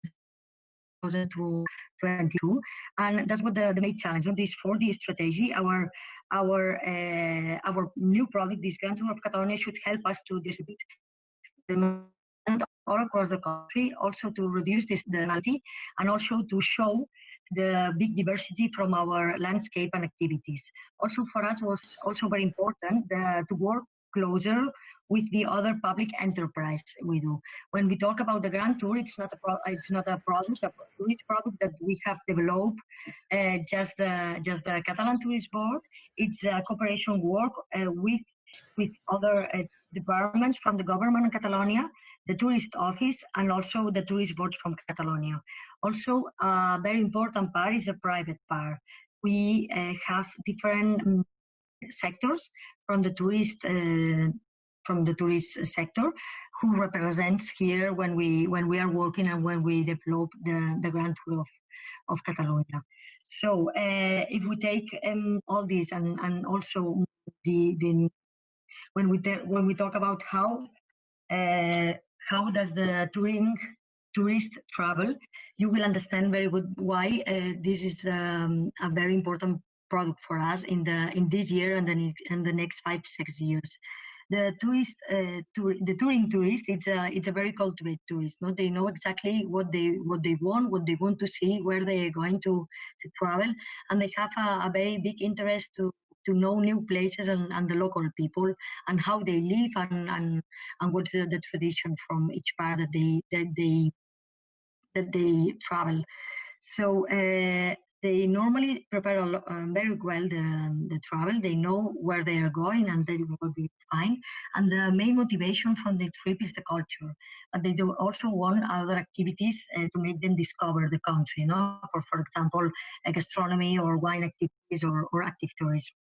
2022, and that's what the main challenge on this 4D strategy. Our new product, this Grand Tour of Catalonia, should help us to distribute demand all across the country, also to reduce the nationality, and also to show the big diversity from our landscape and activities. Also for us was also very important to work closer with the other public enterprise we do. When we talk about the Grand Tour, it's not a product, a tourist product that we have developed just the Catalan Tourist Board. It's a cooperation work with other departments from the government of Catalonia, the tourist office, and also the tourist boards from Catalonia. Also, a very important part is the private part. We have different sectors from the tourist sector who represents here when we are working and when we develop the Grand Tour of Catalonia. So if we take all this and also when we talk about how does the tourist travel, you will understand very good why this is a very important product for us in this year and in the next 5-6 years. The touring tourist, it's a very cultivated tourist. No, they know exactly what they want to see, where they are going to travel, and they have a very big interest to know new places and the local people and how they live and what's the tradition from each part that they travel. So they normally prepare very well the travel. They know where they are going and they will be fine. And the main motivation from the trip is the culture. But they do also want other activities to make them discover the country, you know, for example, gastronomy or wine activities or active tourism.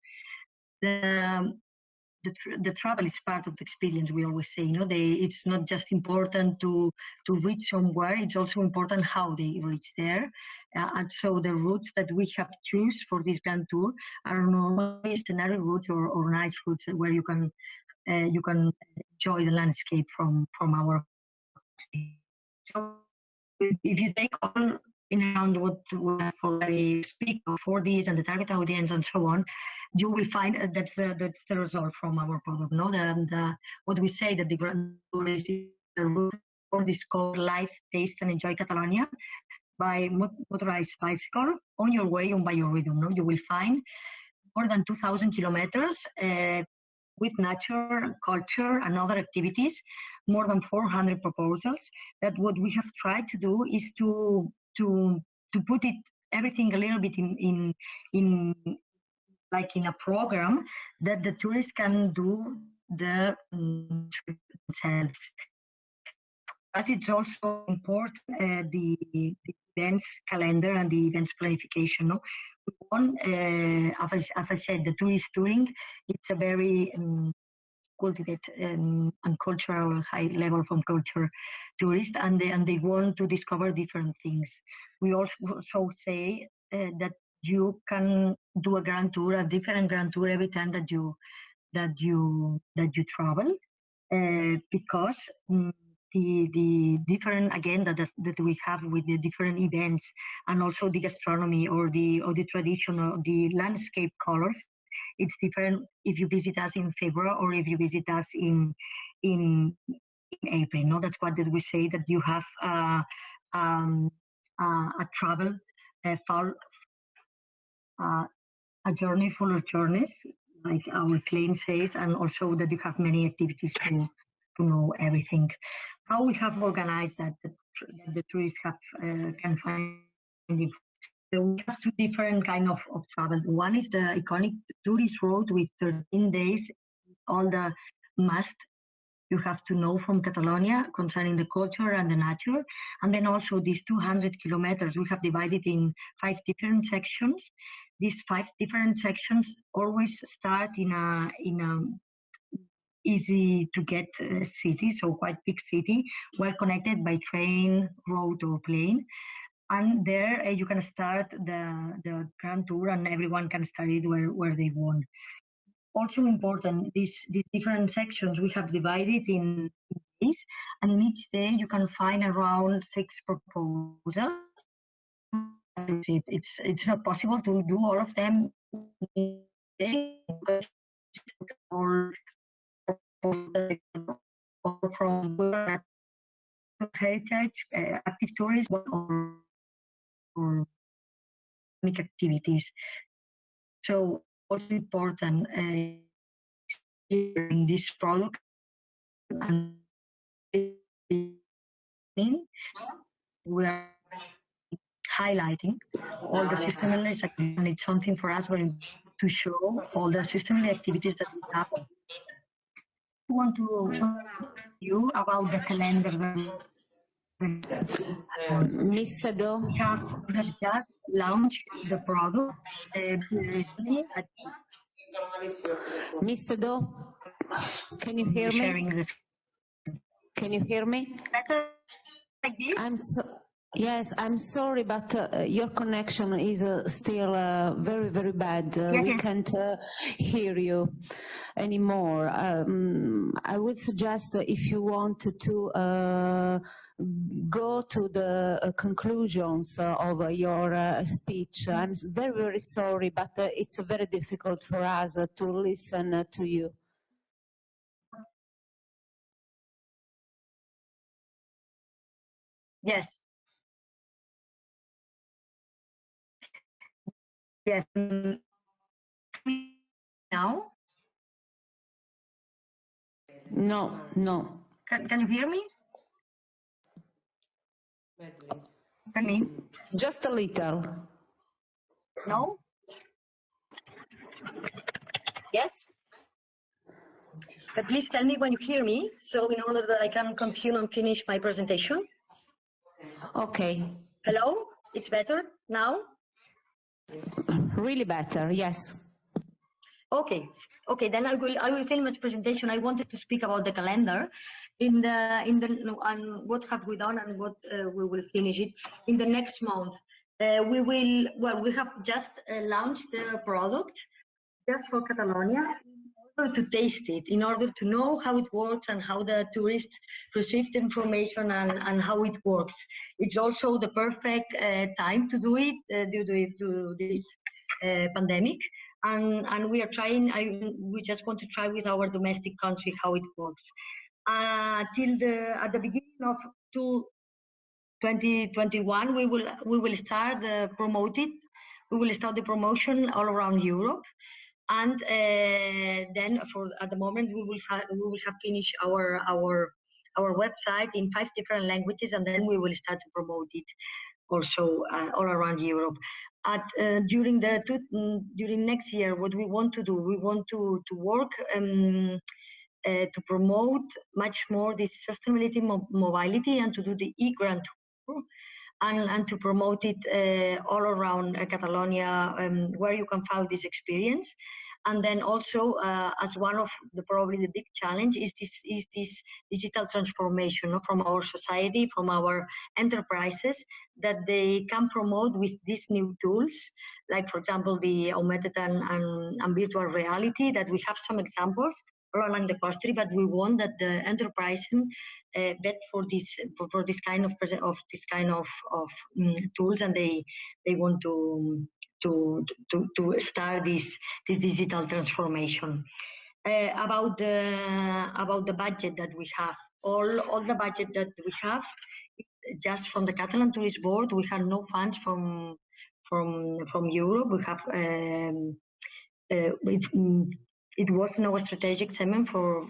The travel is part of the experience. We always say, you know, it's not just important to reach somewhere, it's also important how they reach there. And so the routes that we have choose for this Grand Tour are normally scenario routes or nice routes where you can enjoy the landscape from our country. So if you take all in around what we have already speak for these and the target audience and so on, you will find that's the result from our product. No, what we say that the Grand Tour is the route for this called Live, Taste and Enjoy Catalonia by motorized bicycle on your way on by your rhythm. No, you will find more than 2,000 kilometers with nature, culture, and other activities, more than 400 proposals. That what we have tried to do is to put it everything a little bit in like in a program that the tourists can do the trip themselves. As it's also important, the events calendar and the events planification. No? One, as I said, the tourist touring, it's a very cultivated and cultural high level from culture tourists, and they want to discover different things. We also say that you can do a different grand tour every time that you travel, because the different agenda that we have with the different events and also the gastronomy or the traditional, the landscape colors, it's different if you visit us in February or if you visit us in April. No, that's what did we say, that you have a travel a journey full of journeys, like our claim says, and also that you have many activities to know everything. How we have organized that the tourists have can find it. So we have two different kind of travel. One is the iconic tourist road with 13 days, all the must you have to know from Catalonia concerning the culture and the nature. And then also these 200 kilometers, we have divided in 5 different sections. These 5 different sections always start in a easy to get city, so quite big city, well connected by train, road or plane. And there you can start the grand tour, and everyone can start it where they want. Also important, these different sections we have divided in days, and in each day you can find around 6 proposals. It's not possible to do all of them or from heritage, active tourism, or activities. So also important in this product, and we are highlighting all the systematic activities, and it's something for us to show all the systematic activities that we have. I want to tell you about the calendar. Miss Sado, We have just launched the product recently. Miss Sado, can you hear me? Can you hear me? Better like this? Yes, I'm sorry, but your connection is still very, very bad. We can't hear you anymore. I would suggest if you want to go to the conclusions of your speech. I'm very, very sorry, but it's very difficult for us to listen to you. Yes. Yes. Now? No, no. Can you hear me? Can you? Just a little. No? Yes? But please tell me when you hear me, so in order that I can continue and finish my presentation. Okay. Hello? It's better now? Really better, yes. Okay. Okay, then I will finish my presentation. I wanted to speak about the calendar and what have we done and what we will finish it in the next month. We have just launched the product just for Catalonia in order to taste it, in order to know how it works and how the tourists receive the information and how it works. It's also the perfect time to do it due to this pandemic. And we are trying, we just want to try with our domestic country how it works. At the beginning of 2021, we will start promoted. We will start the promotion all around Europe, and then at the moment we will have finished our website in 5 different languages, and then we will start to promote it also all around Europe. During next year, what we want to do, we want to work to promote much more this sustainability mobility and to do the e-grant tour and to promote it all around Catalonia, where you can find this experience. And then also, as one of probably the big challenge is this digital transformation from our society, from our enterprises, that they can promote with these new tools, like for example the augmented and virtual reality. That we have some examples all along the country, but we want that the enterprise bet for this kind of tools, and they want to start this digital transformation. About the budget that we have all the budget that we have, just from the Catalan Tourist Board. We had no funds from Europe. We have it was no strategic segment for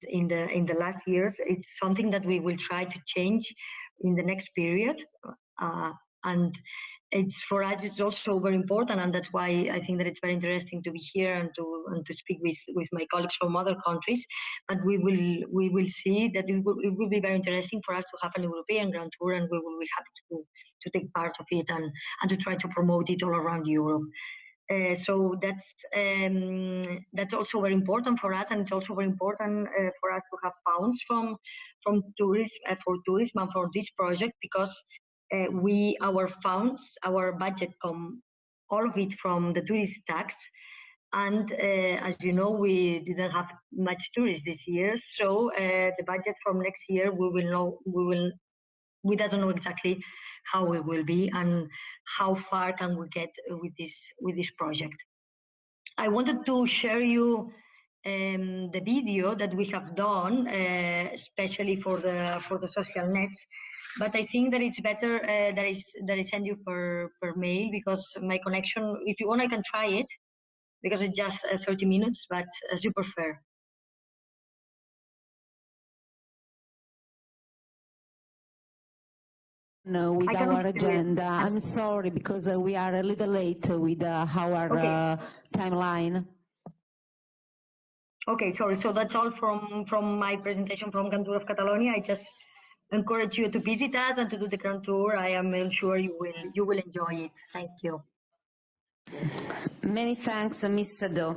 in the last years. It's something that we will try to change in the next period, and it's for us. It's also very important, and that's why I think that it's very interesting to be here and to speak with my colleagues from other countries. But we will see that it will be very interesting for us to have an European Grand Tour, and we will be happy to take part of it and to try to promote it all around Europe. So that's also very important for us, and it's also very important for us to have funds from tourism for tourism and for this project, because our funds, our budget come all of it from the tourist tax, and as you know, we didn't have much tourists this year. So the budget from next year, we doesn't know exactly how it will be and how far can we get with this project. I wanted to share you the video that we have done, especially for the social nets. But I think that it's better that I send you per mail, because my connection, if you want, I can try it, because it's just 30 minutes, but as you prefer. No, with our agenda. I'm sorry, because we are a little late with our timeline. Okay, sorry. So that's all from my presentation from Grand Tour of Catalonia. I just encourage you to visit us and to do the Grand Tour. I am sure you will enjoy it. Thank you. Many thanks, Ms. Sado.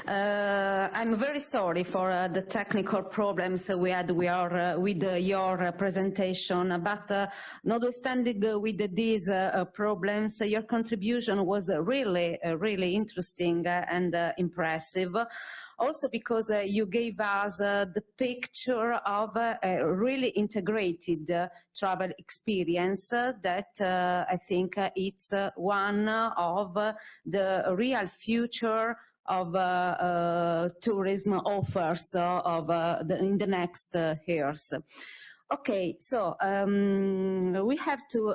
I'm very sorry for the technical problems we had with your presentation, but notwithstanding with these problems, your contribution was really interesting and impressive. Also because you gave us the picture of a really integrated travel experience that I think it's one of the real future of tourism offers in the next years. Okay, so we have to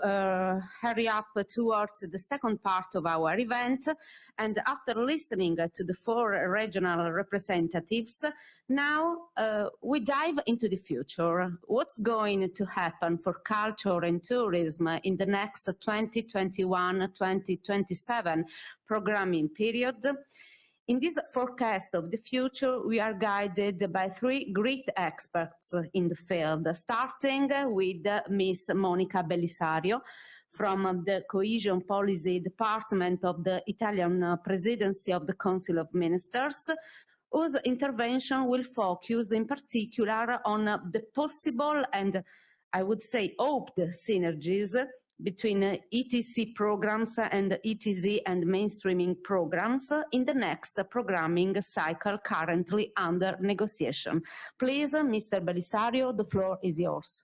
hurry up towards the second part of our event, and after listening to the 4 regional representatives, now we dive into the future. What's going to happen for culture and tourism in the next 2021-2027 programming period? In this forecast of the future, we are guided by 3 great experts in the field, starting with Ms. Monica Bellisario from the Cohesion Policy Department of the Italian Presidency of the Council of Ministers, whose intervention will focus in particular on the possible and, I would say, hoped synergies between ETC programs and ETZ and mainstreaming programs in the next programming cycle currently under negotiation. Please, Mr. Bellisario, the floor is yours.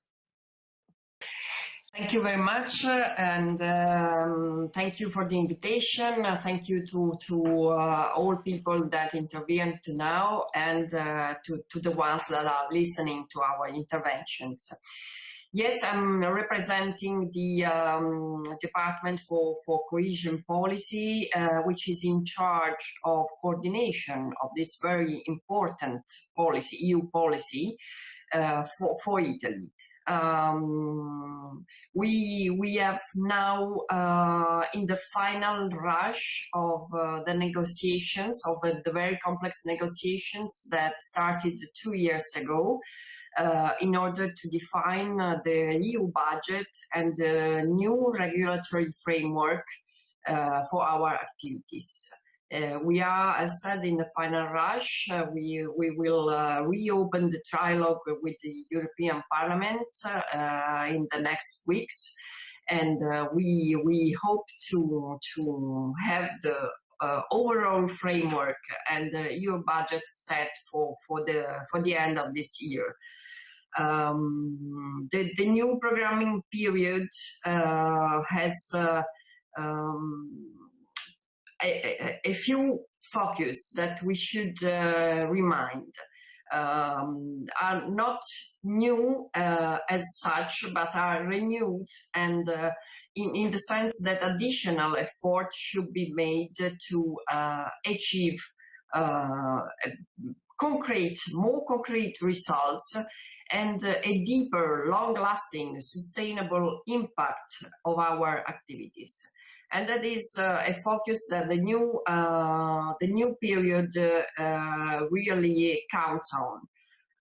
Thank you very much, and thank you for the invitation. Thank you to all people that intervened now, and to the ones that are listening to our interventions. Yes, I'm representing the Department for Cohesion Policy, which is in charge of coordination of this very important policy, EU policy, for Italy. We have now in the final rush of the negotiations, of the very complex negotiations that started 2 years ago, in order to define the EU budget and the new regulatory framework for our activities. We are, as said, in the final rush. We will reopen the trilogue with the European Parliament in the next weeks, and we hope to have the overall framework and the EU budget set for the end of this year. The new programming period has a few focus that we should remind. are not new as such, but are renewed, and in the sense that additional effort should be made to achieve more concrete results and a deeper, long-lasting, sustainable impact of our activities. And that is a focus that the new period really counts on.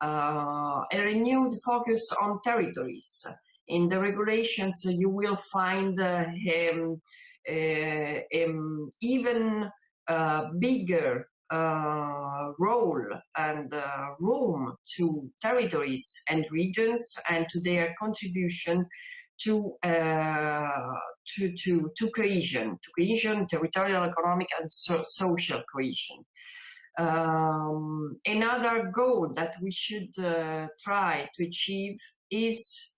A renewed focus on territories. In the regulations, you will find even bigger role and room to territories and regions and to their contribution to cohesion, territorial, economic, and social cohesion. Another goal that we should try to achieve is,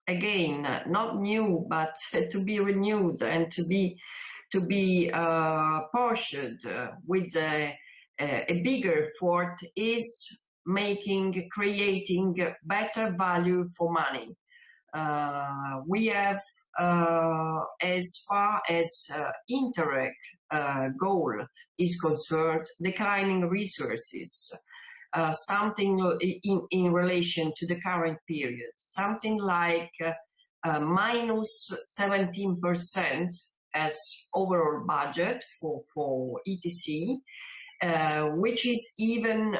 again, not new, but to be renewed and to be pursued with a bigger effort, is creating better value for money. We have, as far as Interreg goal is concerned, declining resources, something in relation to the current period, something like minus 17% as overall budget for ETC, which is even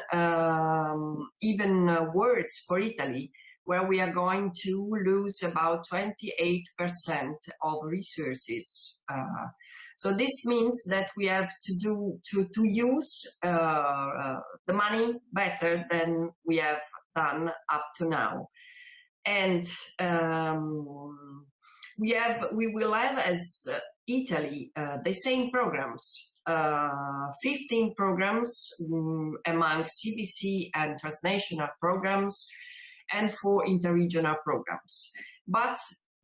worse for Italy, where we are going to lose about 28% of resources. So this means that we have to use the money better than we have done up to now. And we will have as Italy the same programs, 15 programs among CBC and transnational programs, and 4 interregional programs, but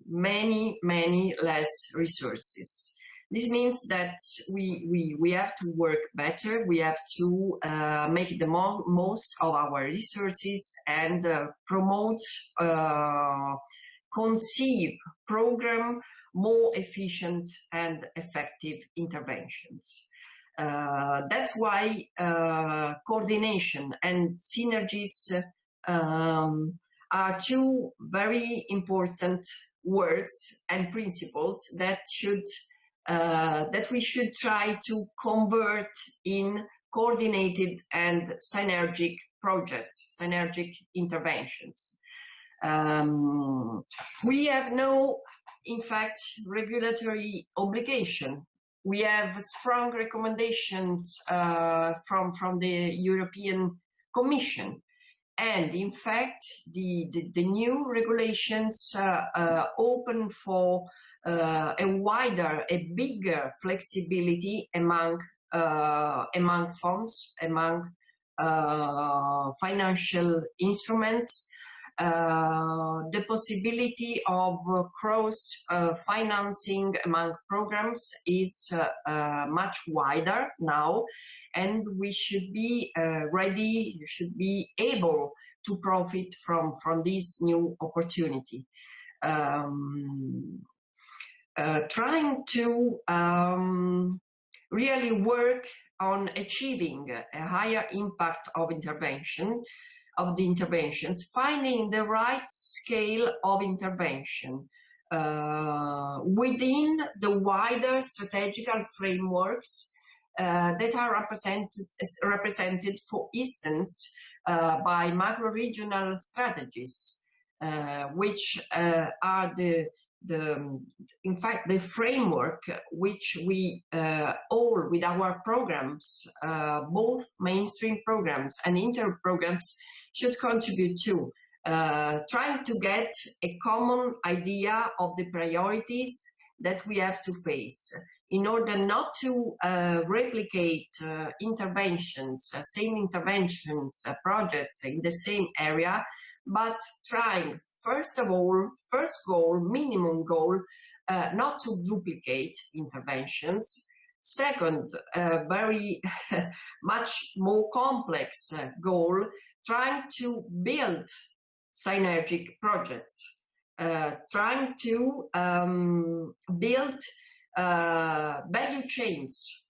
many less resources. This means that we have to work better. We have to make the most of our resources and promote, conceive, program more efficient and effective interventions. That's why coordination and synergies are 2 very important words and principles that we should try to convert in coordinated and synergic projects, synergic interventions. We have no, in fact, regulatory obligation. We have strong recommendations from the European Commission. And in fact, the new regulations open for a bigger flexibility among funds, among financial instruments. The possibility of cross-financing among programs is much wider now, and we should be ready, you should be able to profit from this new opportunity. Trying to really work on achieving a higher impact of the interventions, finding the right scale of intervention within the wider strategical frameworks that are represented, for instance, by macro-regional strategies, which are in fact, the framework which we all, with our programs, both mainstream programs and inter-programs, should contribute to, trying to get a common idea of the priorities that we have to face in order not to replicate same interventions, projects in the same area, but trying, first goal, minimum goal, not to duplicate interventions. Second, very much more complex goal, trying to build synergic projects, trying to build value chains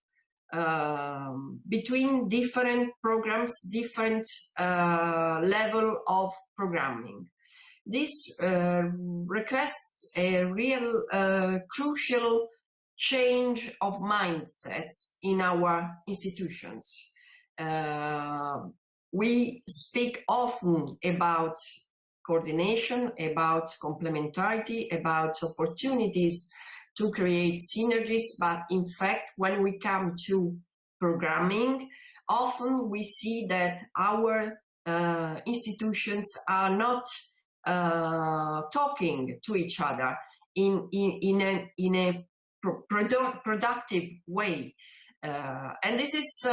between different programs, different level of programming. This requests a real crucial change of mindsets in our institutions. We speak often about coordination, about complementarity, about opportunities to create synergies, but in fact, when we come to programming, often we see that our institutions are not talking to each other in a productive way, and this is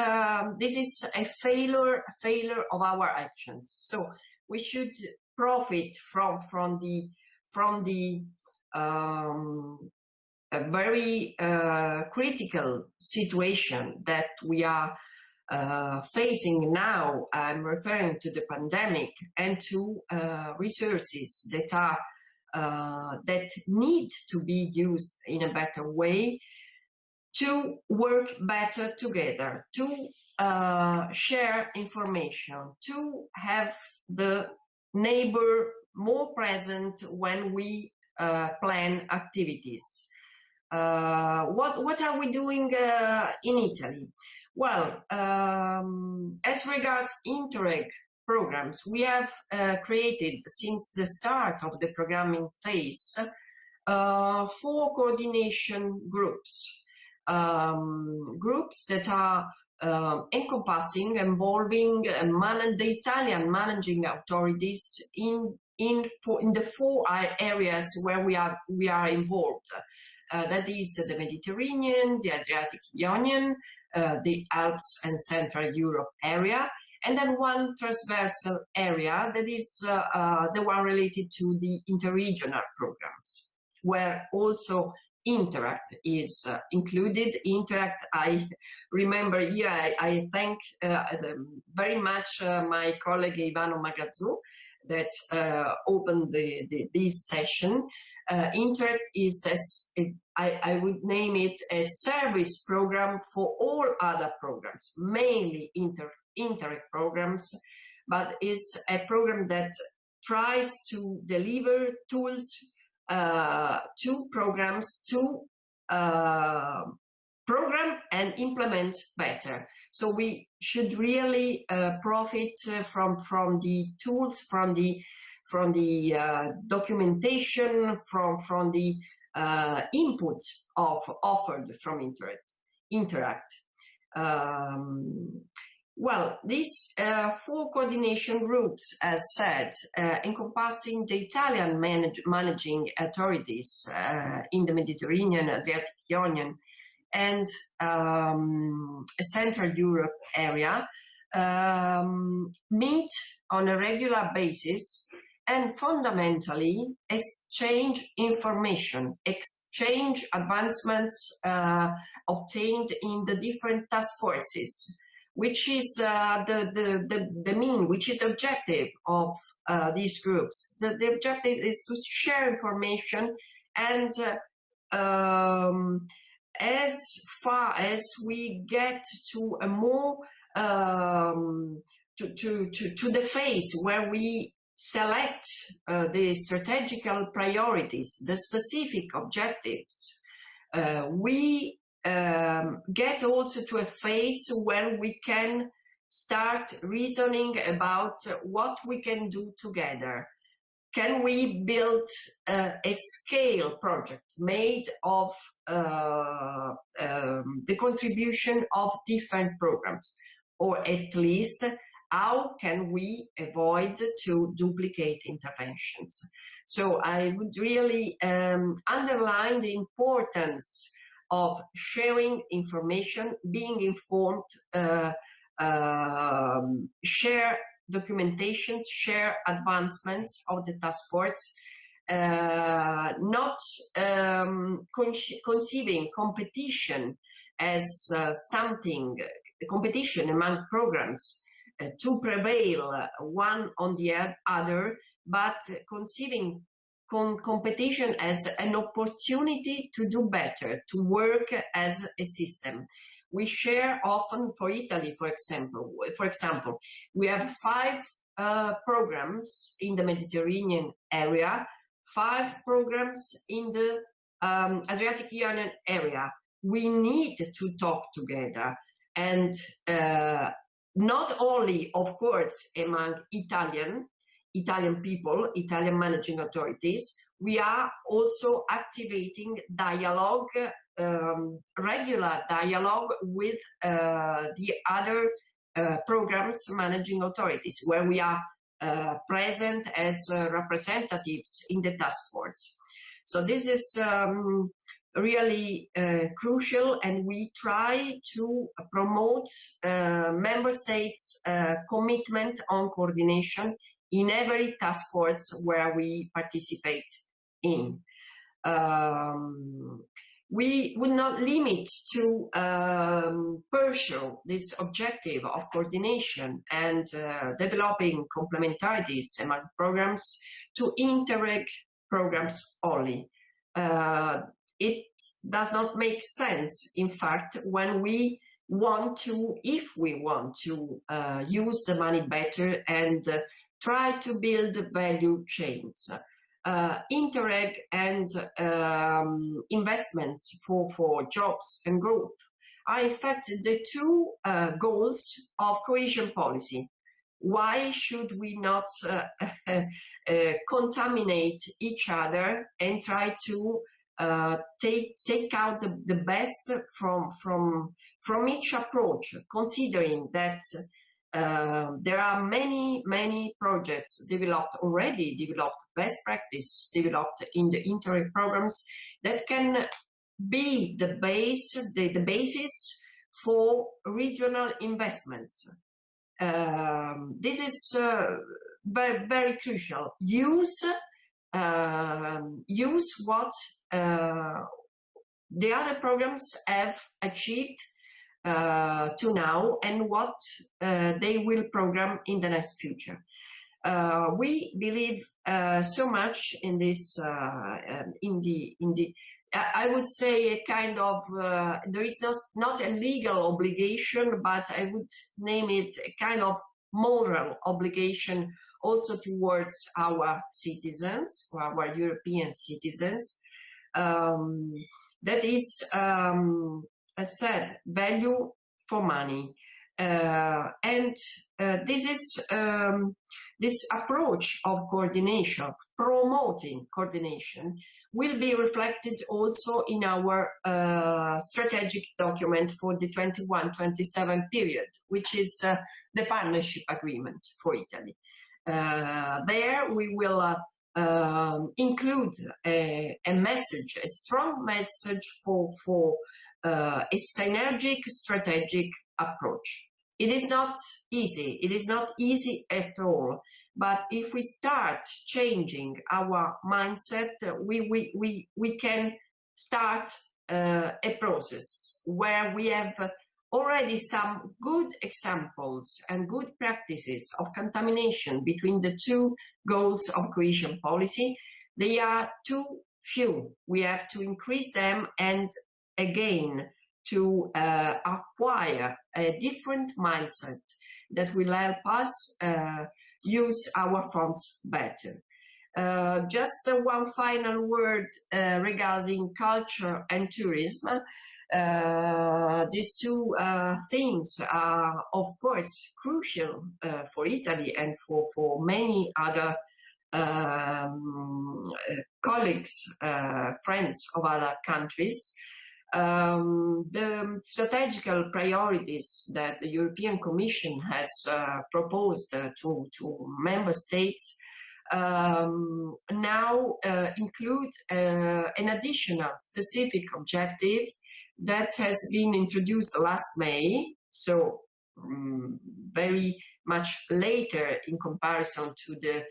a failure of our actions. So we should profit from the a very critical situation that we are facing now. I'm referring to the pandemic and to resources that are that need to be used in a better way to work better together, to share information, to have the neighbor more present when we plan activities. What are we doing in Italy? Well, as regards Interreg programs, we have created, since the start of the programming phase, 4 coordination groups. Groups that are encompassing, involving the Italian managing authorities in the 4 areas where we are involved. That is the Mediterranean, the Adriatic Ionian, the Alps and Central Europe area, and then one transversal area that is the one related to the interregional programs, where also Interact is included. Interact, I remember here, I thank very much my colleague Ivano Magazzo that opened this session. Interact is, I would name it, a service program for all other programs, mainly Interreg programs, but is a program that tries to deliver tools to programs to program and implement better. So we should really profit from the tools, from the documentation, from the inputs offered from Interact. Well, these 4 coordination groups, as said, encompassing the Italian managing authorities in the Mediterranean, Adriatic Ionian, and Central Europe area, meet on a regular basis and fundamentally exchange information, exchange advancements obtained in the different task forces, which is the mean, which is the objective of these groups. The objective is to share information, and as far as we get to a more to the phase where we select the strategical priorities, the specific objectives, we get also to a phase where we can start reasoning about what we can do together. Can we build a scale project made of the contribution of different programs, or at least how can we avoid to duplicate interventions? So I would really underline the importance of sharing information, being informed, share documentations, share advancements of the task force, not conceiving competition as competition among programs to prevail one on the other, but conceiving competition as an opportunity to do better, to work as a system. We share often, for Italy, for example, we have 5 programs in the Mediterranean area, 5 programs in the Adriatic Ionian area. We need to talk together, and not only, of course, among Italian people, Italian managing authorities, we are also activating dialogue, regular dialogue with the other programs managing authorities, where we are present as representatives in the task force. So this is really crucial, and we try to promote member states' commitment on coordination in every task force where we participate in. We would not limit to pursue this objective of coordination and developing complementarities among programs to Interreg programs only. It does not make sense, in fact, when we want to, if we want to use the money better and try to build value chains. Interreg and investments for jobs and growth are in fact the 2 goals of cohesion policy. Why should we not contaminate each other and try to take out the best from each approach, considering that there are many projects already developed, best practice developed in the Interreg programs that can be the basis for regional investments. This is very, very crucial. Use what the other programs have achieved to now, and what they will program in the next future. We believe so much in this, I would say a kind of, there is not a legal obligation, but I would name it a kind of moral obligation also towards our citizens, or our European citizens. That is, as said, value for money. And this is this approach of coordination, promoting coordination, will be reflected also in our strategic document for the 21-27 period, which is the partnership agreement for Italy. There we will include a message, a strong message for a synergic strategic approach. It is not easy. It is not easy at all. But if we start changing our mindset, we can start a process where we have already some good examples and good practices of contamination between the 2 goals of cohesion policy. They are too few. We have to increase them, and again, to acquire a different mindset that will help us use our funds better. Just one final word regarding culture and tourism. These 2 themes are, of course, crucial for Italy and for many other colleagues, friends of other countries. The strategical priorities that the European Commission has proposed to member states now include an additional specific objective that has been introduced last May, so very much later in comparison to the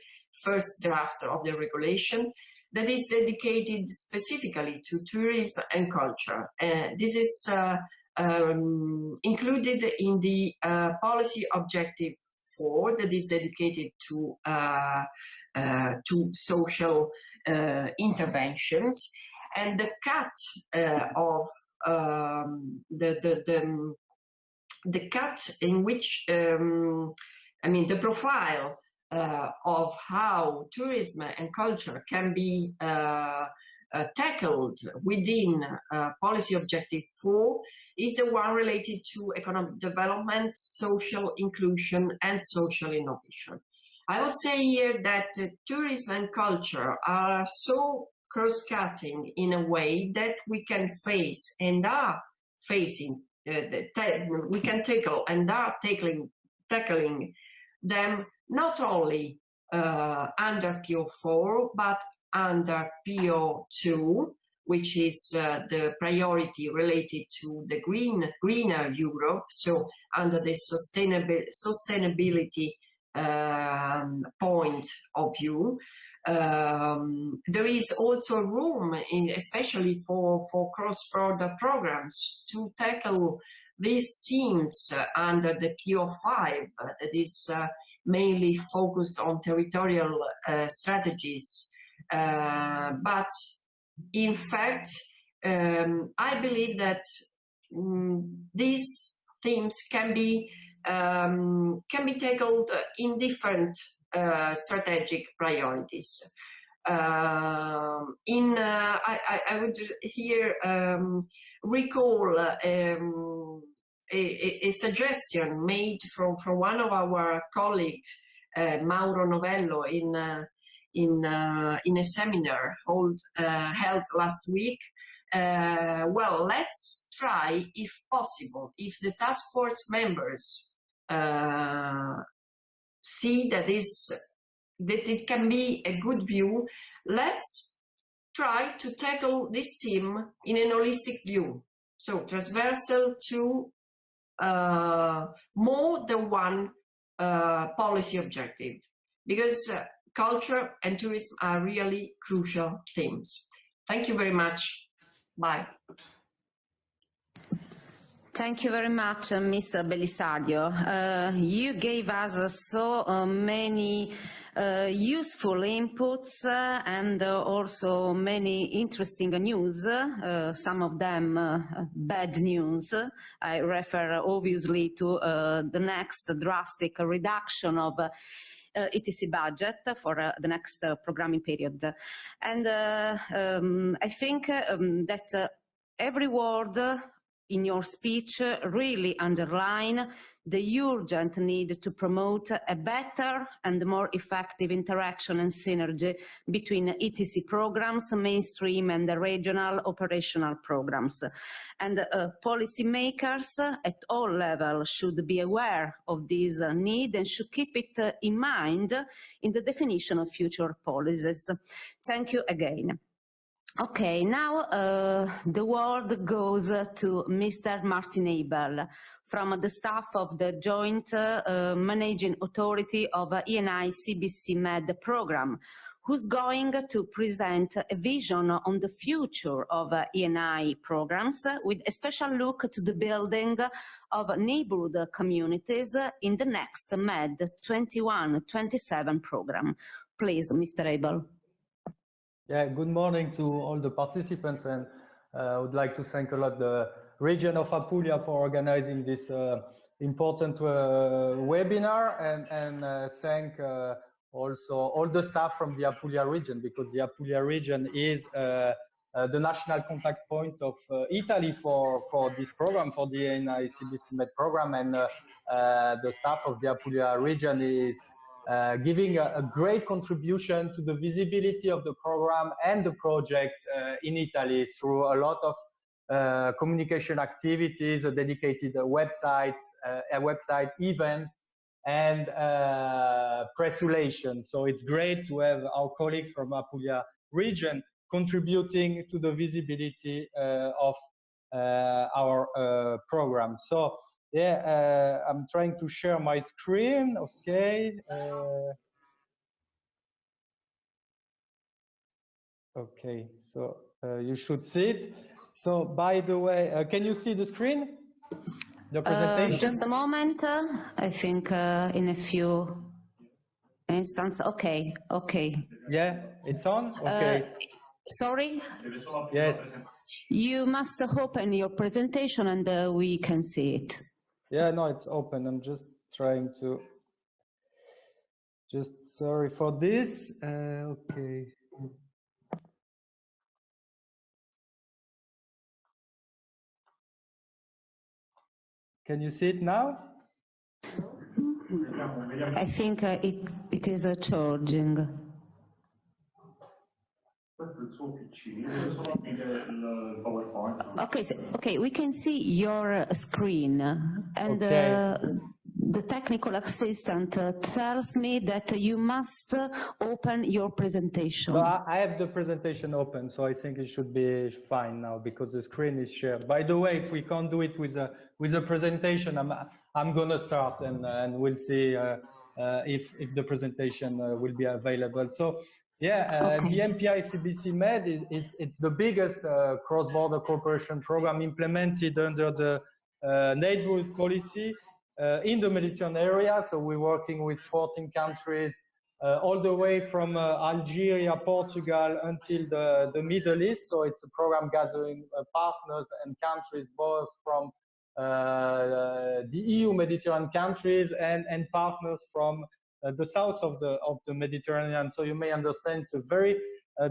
first draft of the regulation, that is dedicated specifically to tourism and culture. This is included in the policy objective 4 that is dedicated to social interventions, and the cut of the cut in which I mean the profile of how tourism and culture can be tackled within policy objective 4 is the one related to economic development, social inclusion, and social innovation. I would say here that tourism and culture are so cross-cutting in a way that we can face and are facing, we can tackle and are tackling them not only under PO4 but under PO2, which is the priority related to the greener Europe, so under the sustainability point of view. There is also room, especially for cross-border programs, to tackle these themes under the PO5 that is mainly focused on territorial strategies. But in fact, I believe that these themes can be tackled in different strategic priorities. I would here recall a suggestion made from one of our colleagues, Mauro Novello, in a seminar held last week. Well, let's try, if possible, if the task force members see that it can be a good view, let's try to tackle this theme in an holistic view, so transversal to more than one policy objective, because culture and tourism are really crucial themes. Thank you very much. Bye. Thank you very much, Mr. Belisario. You gave us so many useful inputs and also many interesting news, some of them bad news. I refer obviously to the next drastic reduction of ETC budget for the next programming period. And I think that every word in your speech really underline the urgent need to promote a better and more effective interaction and synergy between ETC programs, mainstream and the regional operational programs. And policymakers at all levels should be aware of this need and should keep it in mind in the definition of future policies. Thank you again. Okay, now the word goes to Mr. Martin Abel from the staff of the Joint Managing Authority of ENI CBC Med program, who's going to present a vision on the future of ENI programs with a special look to the building of neighborhood communities in the next Med 21-27 program. Please, Mr. Abel. Yeah, good morning to all the participants, and I would like to thank a lot the region of Apulia for organizing this important webinar, and thank also all the staff from the Apulia region, because the Apulia region is the national contact point of Italy for this program, for the ENI CBC Med program, and the staff of the Apulia region is giving a great contribution to the visibility of the program and the projects in Italy through a lot of communication activities, dedicated websites, events, and press relations. So it's great to have our colleagues from Apulia region contributing to the visibility of our program. So yeah, I'm trying to share my screen. Okay. Okay, so you should see it. So by the way, can you see the screen? the presentation? Just a moment. I think in a few instance. Okay, okay. Yeah, it's on? Okay. Sorry? Yes. You must open your presentation and we can see it. Yeah, no, it's open. I'm just trying to, sorry for this. Okay. Can you see it now? I think it is charging. Okay, so, okay, we can see your screen, and Okay. the technical assistant tells me that you must open your presentation. No, I have the presentation open, so I think it should be fine now because the screen is shared. By the way, if we can't do it with a presentation, I'm gonna start and we'll see if the presentation will be available. So yeah, Okay. the MPI-CBC Med it's the biggest cross-border cooperation program implemented under the neighborhood policy in the Mediterranean area. So we're working with 14 countries. All the way from Algeria, Portugal, until the Middle East. So it's a program gathering partners and countries, both from the EU Mediterranean countries and partners from the south of the Mediterranean. So you may understand it's a very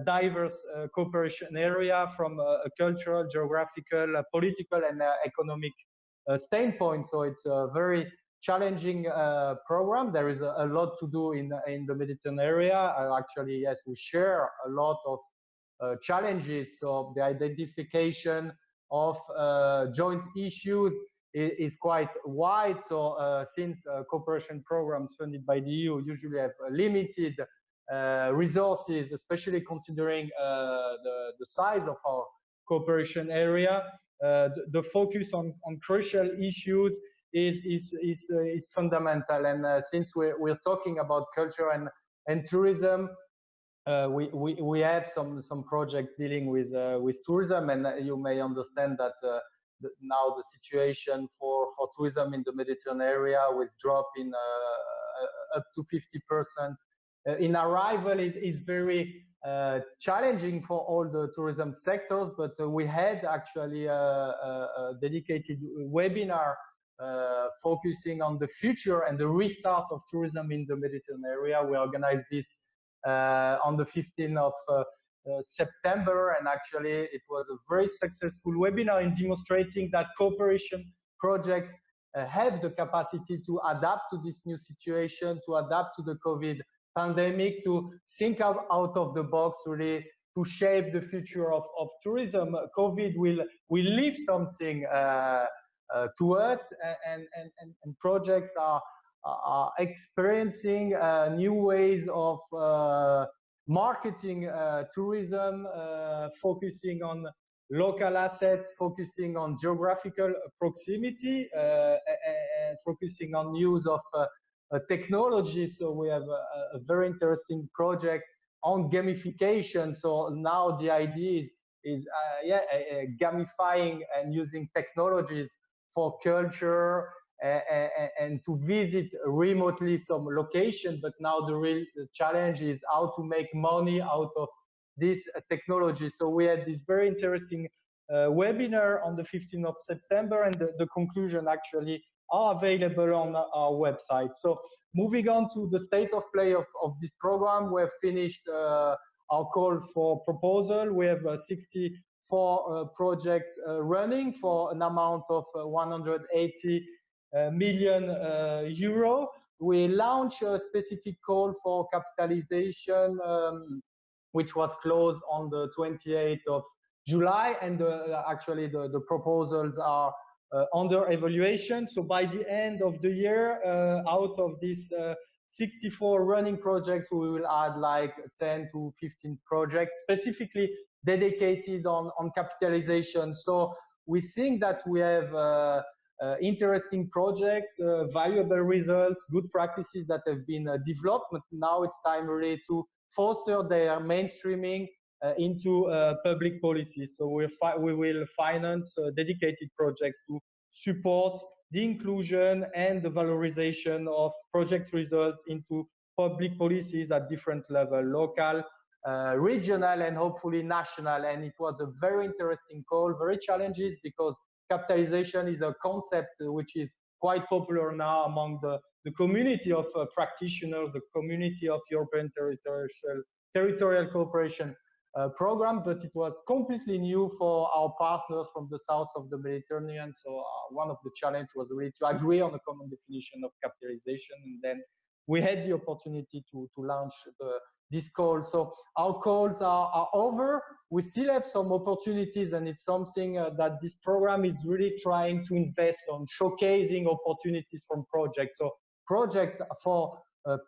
diverse cooperation area from a cultural, geographical, political, and economic standpoint. So it's a very challenging program. There is a lot to do in the Mediterranean area. Actually, yes, we share a lot of challenges. So the identification of joint issues is quite wide. So since cooperation programs funded by the EU usually have limited resources, especially considering the size of our cooperation area, the focus on crucial issues is fundamental. And since we're talking about culture and tourism, we have some projects dealing with tourism, and you may understand that now the situation for tourism in the Mediterranean area with drop in up to 50% in arrival is very challenging for all the tourism sectors. But we had actually a dedicated webinar focusing on the future and the restart of tourism in the Mediterranean area. We organized this on the 15th of September, and actually it was a very successful webinar in demonstrating that cooperation projects have the capacity to adapt to this new situation, to adapt to the COVID pandemic, to think out of the box, really to shape the future of tourism. COVID will leave something to us, and projects are experiencing new ways of marketing tourism, focusing on local assets, focusing on geographical proximity, focusing on use of technology. So we have a very interesting project on gamification. So now the idea is gamifying and using technologies for culture and to visit remotely some location. But now the real challenge is how to make money out of this technology. So we had this very interesting webinar on the 15th of September, and the conclusion actually are available on our website. So moving on to the state of play of this program, we have finished our calls for proposal. We have 64 projects running for an amount of 180 million euro. We launched a specific call for capitalization, which was closed on the 28th of July, and actually the proposals are under evaluation. So by the end of the year, out of these 64 running projects, we will add like 10 to 15 projects specifically dedicated on capitalization. So we think that we have interesting projects, valuable results, good practices that have been developed. But now it's time really to foster their mainstreaming into public policy. So we will finance dedicated projects to support the inclusion and the valorization of project results into public policies at different levels, local, regional, and hopefully national. And it was a very interesting call, very challenging, because capitalization is a concept which is quite popular now among the community of practitioners, the community of European territorial cooperation program, but it was completely new for our partners from the south of the Mediterranean. So one of the challenges was really to agree on a common definition of capitalization, and then we had the opportunity to launch this call. So our calls are over. We still have some opportunities, and it's something that this program is really trying to invest on, showcasing opportunities from projects. So projects for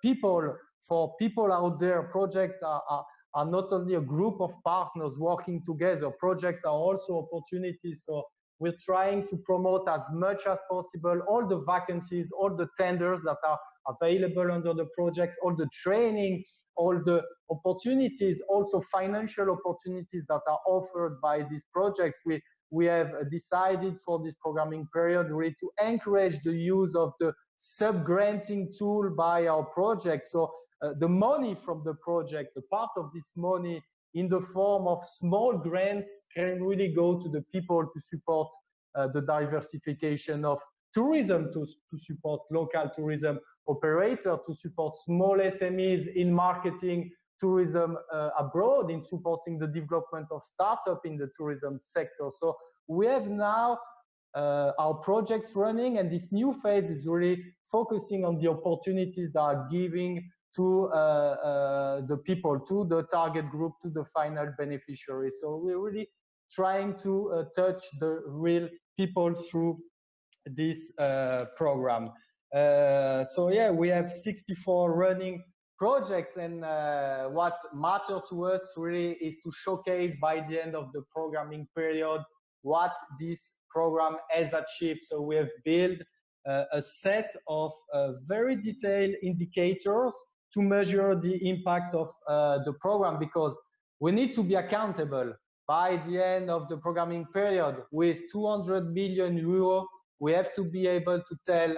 people out there, projects are not only a group of partners working together, projects are also opportunities. So we're trying to promote as much as possible all the vacancies, all the tenders that are available under the projects, all the training, all the opportunities, also financial opportunities that are offered by these projects. We have decided for this programming period really to encourage the use of the sub-granting tool by our project. So the money from the project, a part of this money in the form of small grants, can really go to the people to support the diversification of tourism, to support local tourism operators, to support small SMEs in marketing tourism abroad, in supporting the development of startups in the tourism sector. So we have now our projects running, and this new phase is really focusing on the opportunities that are giving to the people, to the target group, to the final beneficiary. So we're really trying to touch the real people through this program. So yeah, we have 64 running projects, and what matters to us really is to showcase by the end of the programming period what this program has achieved. So we have built a set of very detailed indicators to measure the impact of the program, because we need to be accountable. By the end of the programming period, with 200 million euros, we have to be able to tell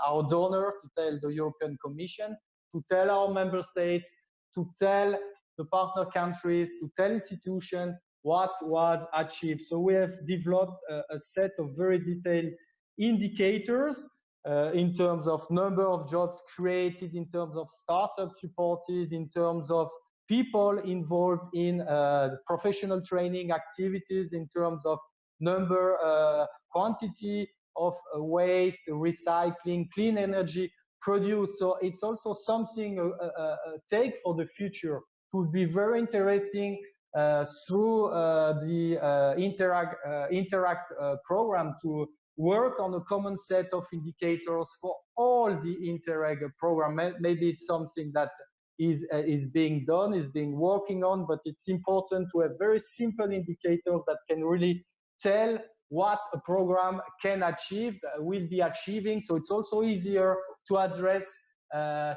our donor, to tell the European Commission, to tell our member states, to tell the partner countries, to tell institutions what was achieved. So we have developed a set of very detailed indicators in terms of number of jobs created, in terms of startups supported, in terms of people involved in professional training activities, in terms of number, quantity of waste, recycling, clean energy produced. So it's also something, a take for the future. It would be very interesting through the Interact program to work on a common set of indicators for all the Interreg program. Maybe it's something that is being done, is being working on, but it's important to have very simple indicators that can really tell what a program can achieve, will be achieving. So it's also easier to address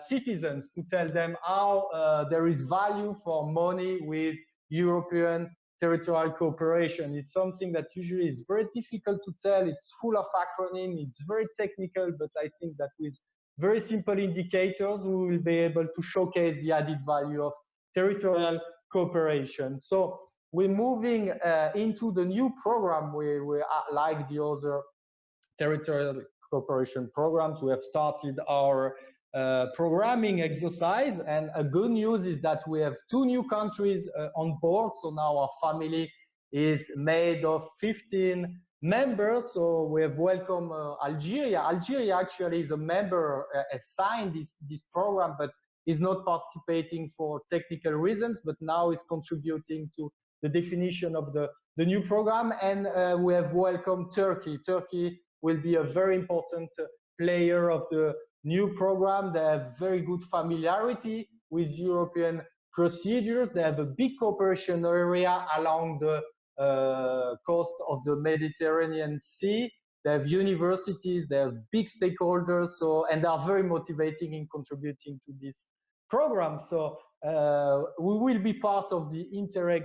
citizens, to tell them how there is value for money with European territorial cooperation. It's something that usually is very difficult to tell. It's full of acronyms, it's very technical, but I think that with very simple indicators, we will be able to showcase the added value of territorial cooperation. So we're moving into the new program. We like the other territorial cooperation programs, we have started our programming exercise, and a good news is that we have 2 new countries on board. So now our family is made of 15 members. So we have welcomed Algeria. Algeria actually is a member, has signed this program, but is not participating for technical reasons, but now is contributing to the definition of the new program. And we have welcomed Turkey. Turkey will be a very important player of the new program. They have very good familiarity with European procedures. They have a big cooperation area along the coast of the Mediterranean Sea. They have universities, they have big stakeholders, so, and they are very motivating in contributing to this program. So we will be part of the Interreg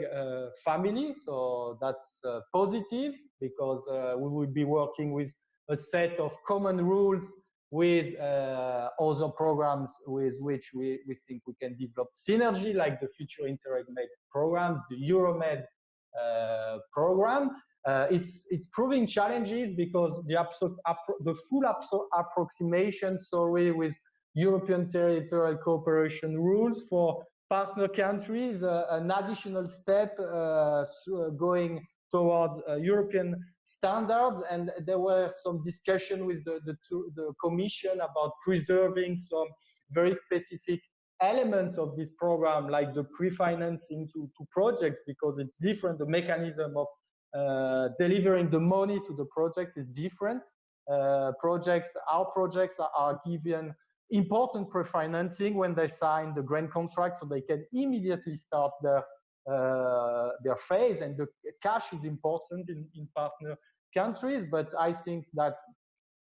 family, so that's positive, because we will be working with a set of common rules with other programs with which we think we can develop synergy, like the future Interreg-Med programs, the Euromed program. It's proving challenges because the full approximation, with European territorial cooperation rules for partner countries, an additional step going towards European standards, and there were some discussion with the Commission about preserving some very specific elements of this program, like the pre-financing to projects, because it's different. The mechanism of delivering the money to the projects is different. Our projects are given important pre-financing when they sign the grant contract, so they can immediately start their phase, and the cash is important in partner countries. But I think that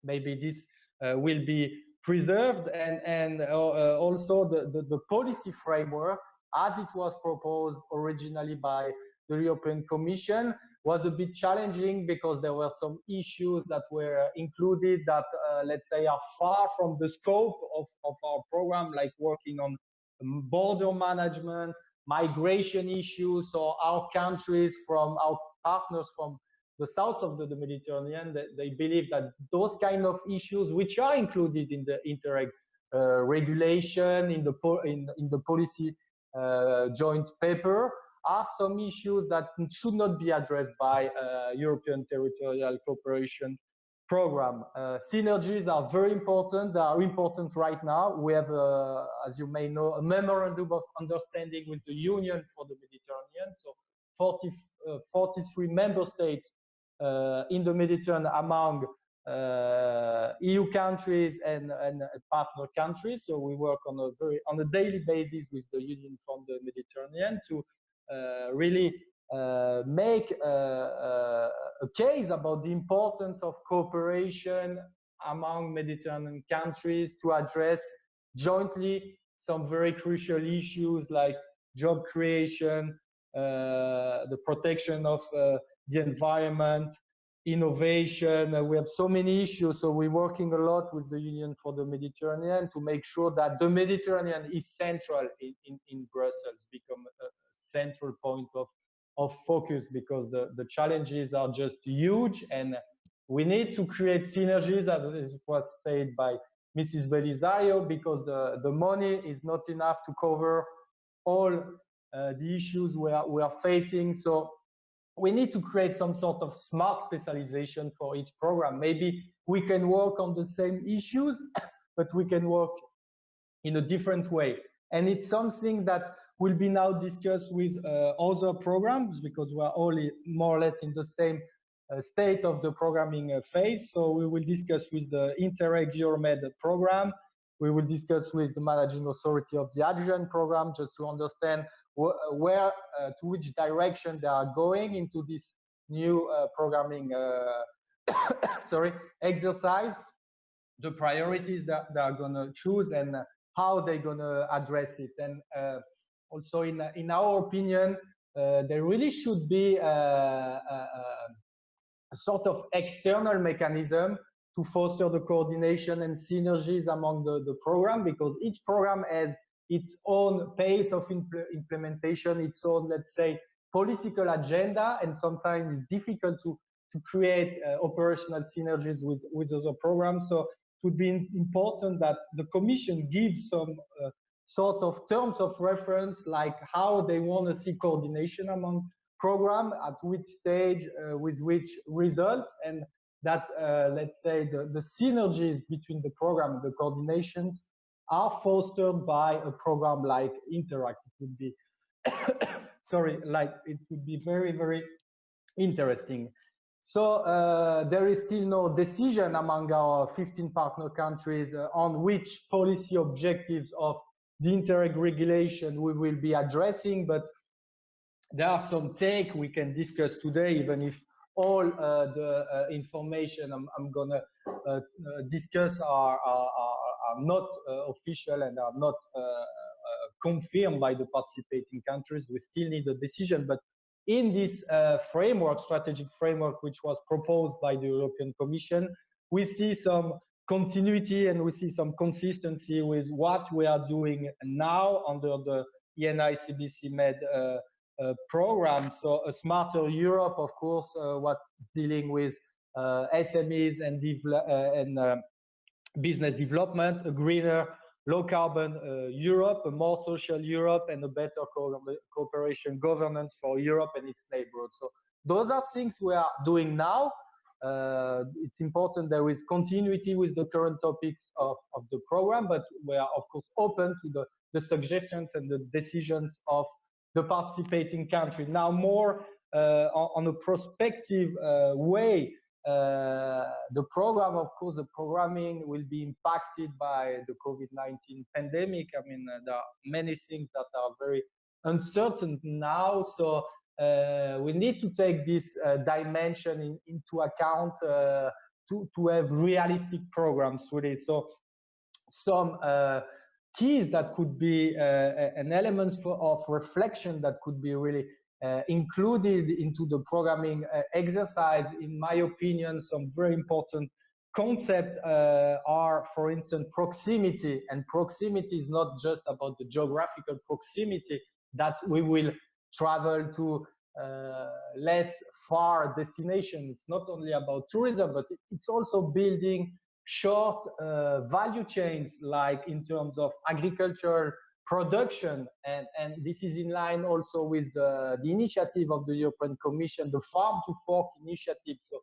maybe this will be preserved, and also the policy framework as it was proposed originally by the European Commission was a bit challenging, because there were some issues that were included that, let's say, are far from the scope of our program, like working on border management, migration issues. So our countries, from our partners from the south of the Mediterranean, they believe that those kind of issues, which are included in the Interreg regulation, in the policy joint paper, are some issues that should not be addressed by European Territorial Cooperation Program. Synergies are very important. They are important right now. We have, as you may know, a memorandum of understanding with the Union for the Mediterranean. So 43 member states in the Mediterranean among EU countries and partner countries. So we work on a daily basis with the Union from the Mediterranean to really make a case about the importance of cooperation among Mediterranean countries to address jointly some very crucial issues like job creation, the protection of the environment, innovation. We have so many issues, so we're working a lot with the Union for the Mediterranean to make sure that the Mediterranean is central in Brussels, become a central point of focus, because the challenges are just huge, and we need to create synergies, as it was said by Mrs. Belisario, because the money is not enough to cover all the issues we are facing. So we need to create some sort of smart specialization for each program. Maybe we can work on the same issues, but we can work in a different way. And it's something that will be now discussed with other programs, because we are all more or less in the same state of the programming phase. So we will discuss with the Interreg Euromed program. We will discuss with the managing authority of the Adrian program, just to understand where, to which direction they are going into this new programming exercise, the priorities that they are going to choose, and how they're going to address it. And also, in our opinion, there really should be a sort of external mechanism to foster the coordination and synergies among the program, because each program has its own pace of implementation, its own, let's say, political agenda, and sometimes it's difficult to create operational synergies with other programs. So it would be important that the Commission gives some sort of terms of reference, like how they want to see coordination among programs, at which stage, with which results, and that, let's say, the synergies between the program and the coordinations are fostered by a program like Interact. It would be, it would be very, very interesting. So there is still no decision among our 15 partner countries on which policy objectives of the Interreg regulation we will be addressing, but there are some take we can discuss today, even if all the information I'm gonna discuss are not official and are not confirmed by the participating countries. We still need a decision, but in this framework, strategic framework, which was proposed by the European Commission, we see some continuity and we see some consistency with what we are doing now under the ENI CBC Med program. So a smarter Europe, of course, what's dealing with SMEs and business development, a greener, low carbon Europe, a more social Europe, and a better cooperation governance for Europe and its neighborhoods. So those are things we are doing now. It's important there is continuity with the current topics of the program, but we are of course open to the suggestions and the decisions of the participating country. Now more on a prospective way, the program, of course, the programming will be impacted by the COVID-19 pandemic. I mean, there are many things that are very uncertain now. So we need to take this dimension into account to have realistic programs really. So some keys that could be an element of reflection that could be really included into the programming exercise, in my opinion, some very important concepts are, for instance, proximity. And proximity is not just about the geographical proximity, that we will travel to less far destinations. It's not only about tourism, but it's also building short value chains, like in terms of agricultural production, and this is in line also with the initiative of the European Commission, the Farm to Fork initiative, so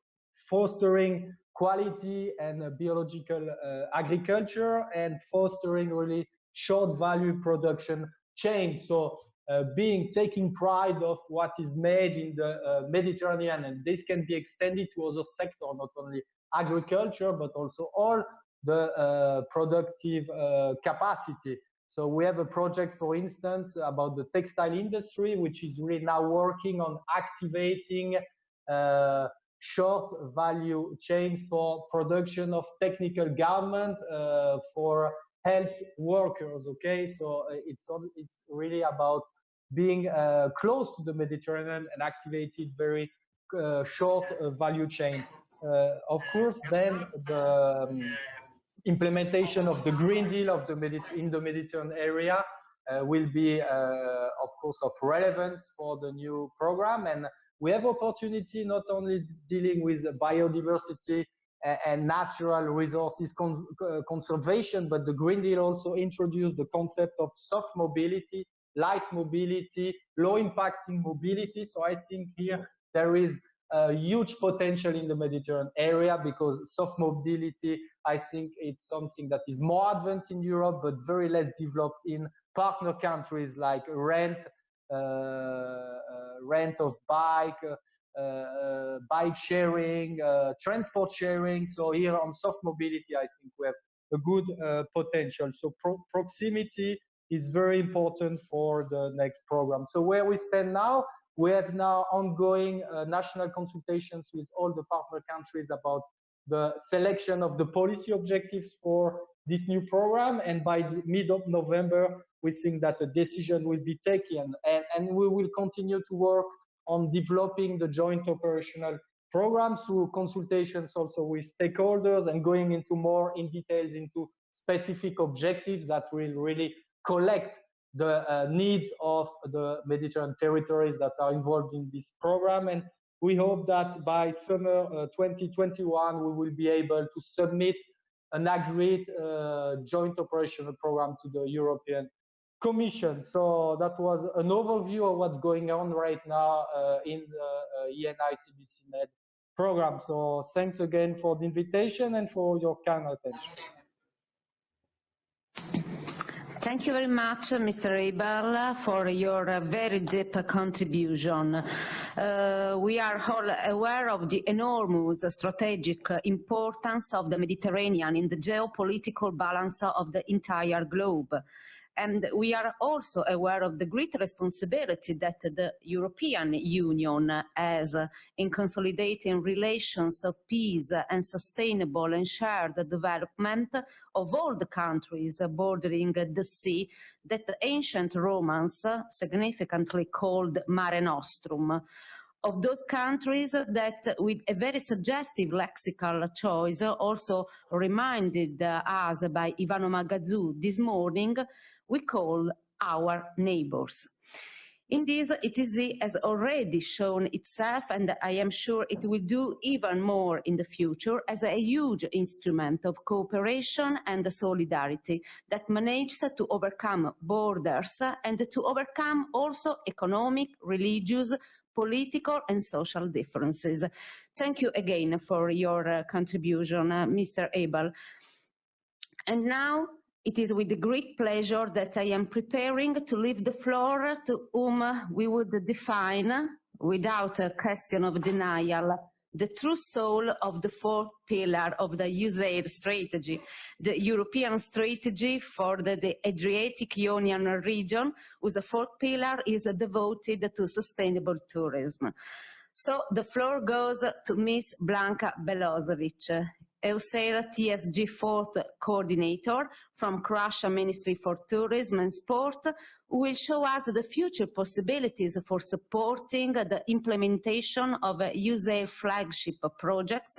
fostering quality and biological agriculture and fostering really short value production chains. So taking pride of what is made in the Mediterranean, and this can be extended to other sectors, not only agriculture, but also all the productive capacity. So we have a project, for instance, about the textile industry, which is really now working on activating short value chains for production of technical garment for health workers. Okay, so it's really about being close to the Mediterranean and activated very short value chain. Of course, then the implementation of the Green Deal in the Mediterranean area will be, of course, of relevance for the new program. And we have opportunity not only dealing with biodiversity and natural resources conservation, but the Green Deal also introduced the concept of soft mobility, light mobility, low impacting mobility. So I think here there is a huge potential in the Mediterranean area, because soft mobility, I think it's something that is more advanced in Europe, but very less developed in partner countries, like rent of bike, bike sharing, transport sharing. So here on soft mobility, I think we have a good potential. So proximity is very important for the next program. So where we stand now, we have now ongoing national consultations with all the partner countries about the selection of the policy objectives for this new program. And by the mid of November, we think that a decision will be taken. And we will continue to work on developing the joint operational programs through consultations also with stakeholders, and going into more in details into specific objectives that will really collect the needs of the Mediterranean territories that are involved in this program. And we hope that by summer 2021, we will be able to submit an agreed joint operational program to the European Commission. So that was an overview of what's going on right now in the ENI CBC Med program. So thanks again for the invitation and for your kind attention. Thank you very much, Mr. Eberl, for your very deep contribution. We are all aware of the enormous strategic importance of the Mediterranean in the geopolitical balance of the entire globe. And we are also aware of the great responsibility that the European Union has in consolidating relations of peace and sustainable and shared development of all the countries bordering the sea that ancient Romans significantly called Mare Nostrum. of those countries that, with a very suggestive lexical choice, also reminded us by Ivano Magazzù this morning, we call our neighbors. In this, ETC has already shown itself, and I am sure it will do even more in the future, as a huge instrument of cooperation and solidarity that manages to overcome borders and to overcome also economic, religious, political and social differences. Thank you again for your contribution, Mr. Abel. And now, it is with great pleasure that I am preparing to leave the floor to whom we would define, without a question of denial, the true soul of the fourth pillar of the USAID strategy, the European strategy for the Adriatic Ionian region, whose fourth pillar is devoted to sustainable tourism. So the floor goes to Ms. Blanka Belozovic, EUSAID TSG 4th Coordinator from Croatia Ministry for Tourism and Sport, who will show us the future possibilities for supporting the implementation of USAID flagship projects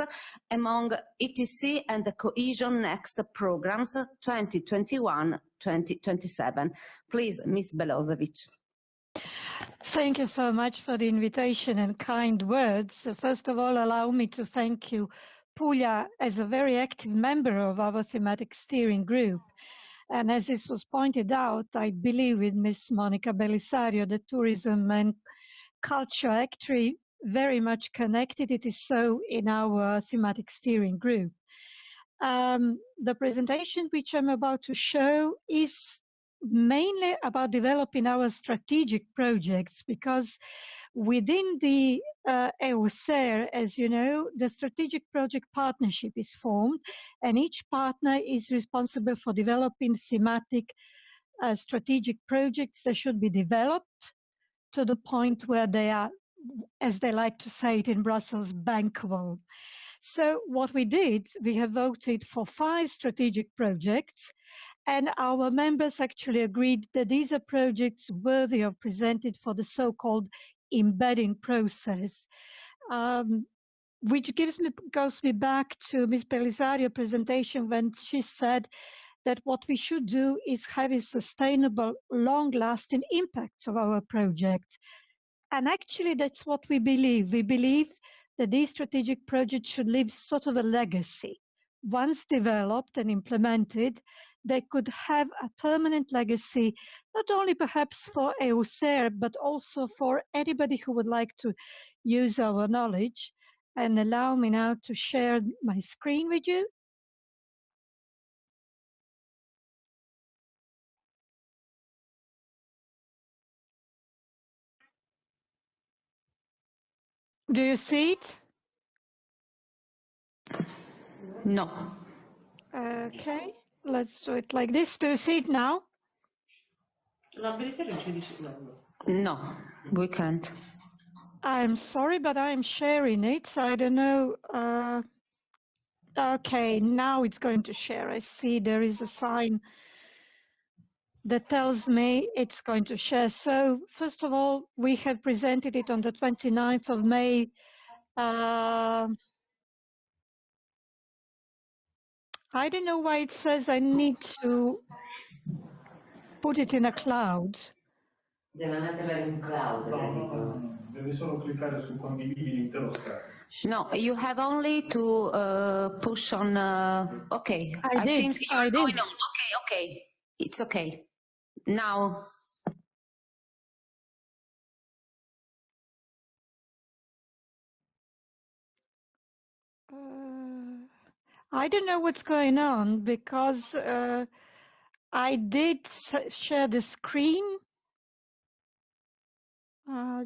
among ETC and the Cohesion Next programs 2021-2027. Please, Ms. Belozovic. Thank you so much for the invitation and kind words. First of all, allow me to thank you, Puglia, as a very active member of our thematic steering group. And as this was pointed out, I believe with Ms. Monica Belisario, the tourism and culture actually very much connected. It is so in our thematic steering group. The presentation which I'm about to show is mainly about developing our strategic projects, because within the EUSAID, as you know, the strategic project partnership is formed, and each partner is responsible for developing thematic strategic projects that should be developed to the point where they are, as they like to say it in Brussels, bankable. So what we did, we have voted for 5 strategic projects, and our members actually agreed that these are projects worthy of presented for the so-called embedding process, which goes me back to Ms. Belisario's presentation when she said that what we should do is have a sustainable, long-lasting impacts of our projects. And actually, that's what we believe. We believe that these strategic projects should leave sort of a legacy. Once developed and implemented, they could have a permanent legacy, not only perhaps for EUSAID, but also for anybody who would like to use our knowledge. And allow me now to share my screen with you. Do you see it? No. Okay, let's do it like this. Do you see it now? No, we can't. I'm sorry, but I'm sharing it. I don't know. Okay, now it's going to share. I see there is a sign that tells me it's going to share. So first of all, we have presented it on the 29th of May. I don't know why it says I need to put it in a cloud. No, you have only to push on. Okay, I did. think you're going on. Okay, it's okay. Now. I don't know what's going on because I did share the screen.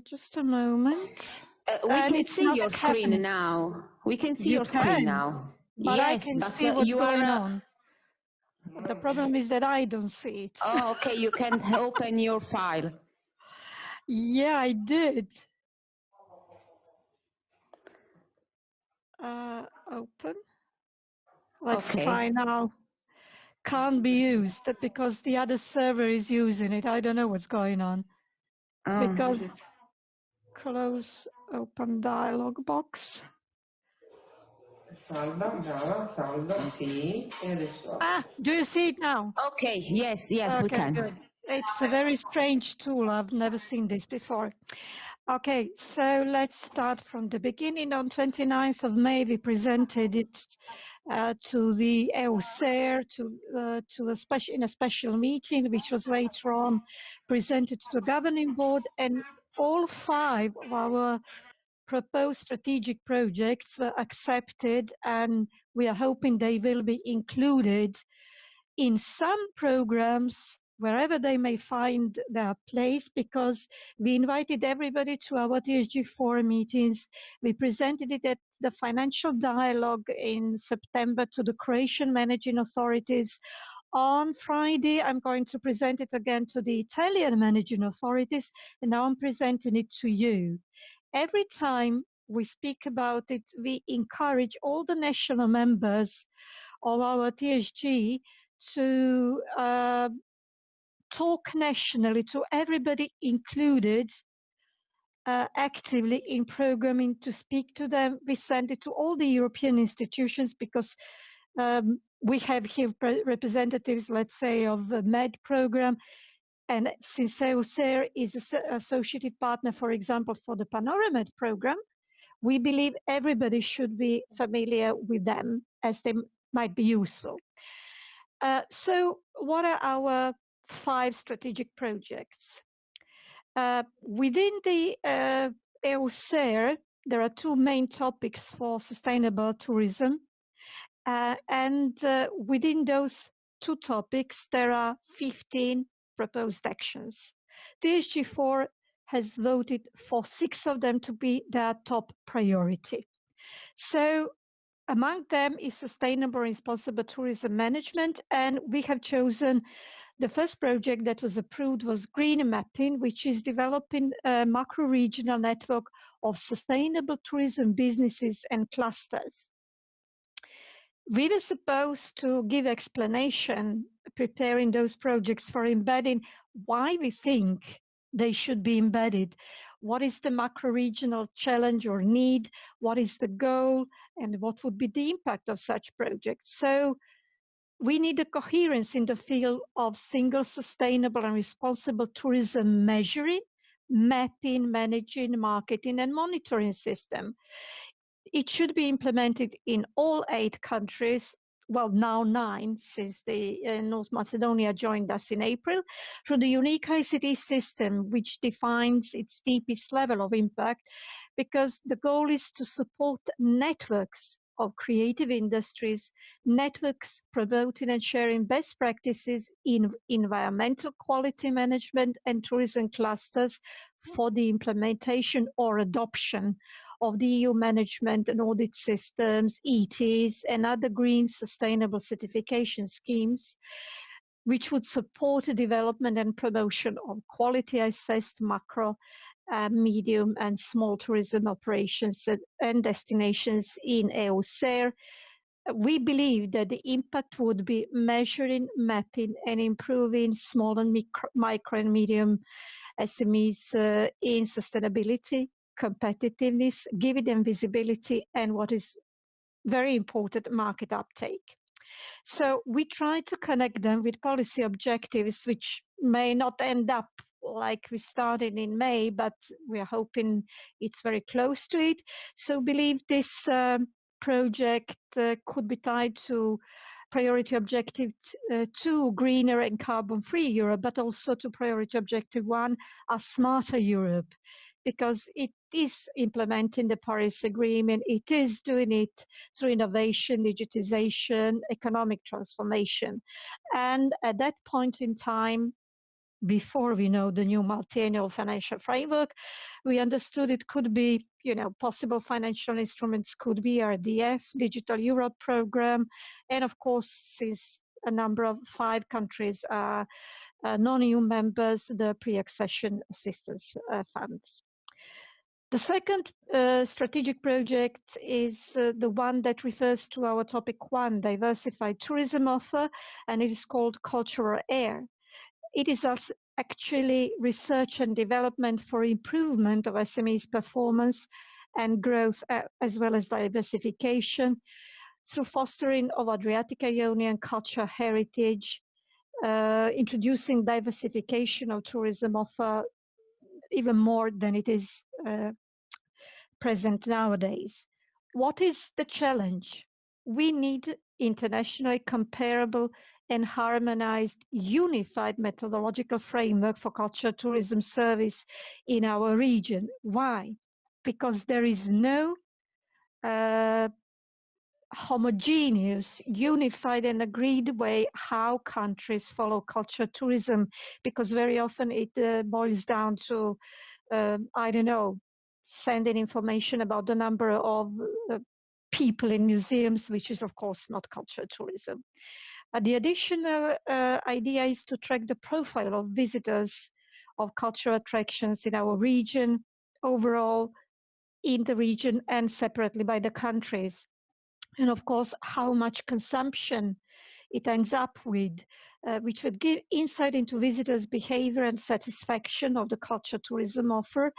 Just a moment. We can see your screen now. We can see your screen now. But yes, I can but see what's you going are. on. The problem is that I don't see it. Oh, okay. You can open your file. Yeah, I did. Open. Let's try now. Can't be used because the other server is using it. I don't know what's going on. Because close open dialog box. Salva, brava, salva, sì, e adesso... Ah, do you see it now? Okay, yes, okay, we can. Good. It's a very strange tool. I've never seen this before. Okay, so let's start from the beginning. On 29th of May, we presented it to the EUSER in a special meeting, which was later on presented to the governing board, and all 5 of our proposed strategic projects were accepted, and we are hoping they will be included in some programs wherever they may find their place, because we invited everybody to our TSG4 meetings. We presented it at the financial dialogue in September to the Croatian managing authorities. On Friday, I'm going to present it again to the Italian managing authorities, and now I'm presenting it to you. Every time we speak about it, we encourage all the national members of our TSG to talk nationally to everybody included actively in programming, to speak to them. We send it to all the European institutions, because we have here representatives, let's say, of the MED program. And since EUSER is an associated partner, for example, for the Panoramed program, we believe everybody should be familiar with them, as they might be useful. So what are our 5 strategic projects? Within the EUSER, there are 2 main topics for sustainable tourism. And within those 2 topics, there are 15 proposed actions. TSG4 has voted for 6 of them to be their top priority. So among them is sustainable responsible tourism management, and we have chosen the first project that was approved was Green Mapping, which is developing a macro-regional network of sustainable tourism businesses and clusters. We were supposed to give explanation preparing those projects for embedding why we think they should be embedded. What is the macro-regional challenge or need? What is the goal? And what would be the impact of such projects? So we need a coherence in the field of single sustainable and responsible tourism measuring, mapping, managing, marketing, and monitoring system. It should be implemented in all 8 countries, well, now 9, since North Macedonia joined us in April, through the unique ICT system, which defines its deepest level of impact, because the goal is to support networks of creative industries, networks promoting and sharing best practices in environmental quality management and tourism clusters for the implementation or adoption of the EU management and audit systems, ETs, and other green sustainable certification schemes, which would support the development and promotion of quality assessed macro, medium and small tourism operations and destinations in EUSER. We believe that the impact would be measuring, mapping and improving small and micro and medium SMEs in sustainability, competitiveness, giving them visibility, and what is very important, market uptake. So we try to connect them with policy objectives, which may not end up like we started in May, but we are hoping it's very close to it. So believe this project could be tied to priority objective 2, greener and carbon-free Europe, but also to priority objective 1, a smarter Europe, because it is implementing the Paris Agreement. It is doing it through innovation, digitization, economic transformation. And at that point in time, before we know the new multi-annual financial framework, we understood it could be, possible financial instruments could be RDF, Digital Europe program, and of course, since a number of 5 countries are non-EU members, the pre-accession assistance funds. The second strategic project is the one that refers to our topic 1, diversified tourism offer, and it is called Cultural Air. It is actually research and development for improvement of SMEs' performance and growth, as well as diversification, through fostering of Adriatic Ionian culture heritage, introducing diversification of tourism offer even more than it is present nowadays. What is the challenge? We need internationally comparable and harmonized, unified methodological framework for culture tourism service in our region. Why? Because there is no homogeneous, unified and agreed way how countries follow culture tourism, because very often it boils down to, I don't know, sending information about the number of people in museums, which is of course not culture tourism. The additional idea is to track the profile of visitors of cultural attractions in our region, overall in the region and separately by the countries. And of course, how much consumption it ends up with, which would give insight into visitors' behavior and satisfaction of the culture tourism offer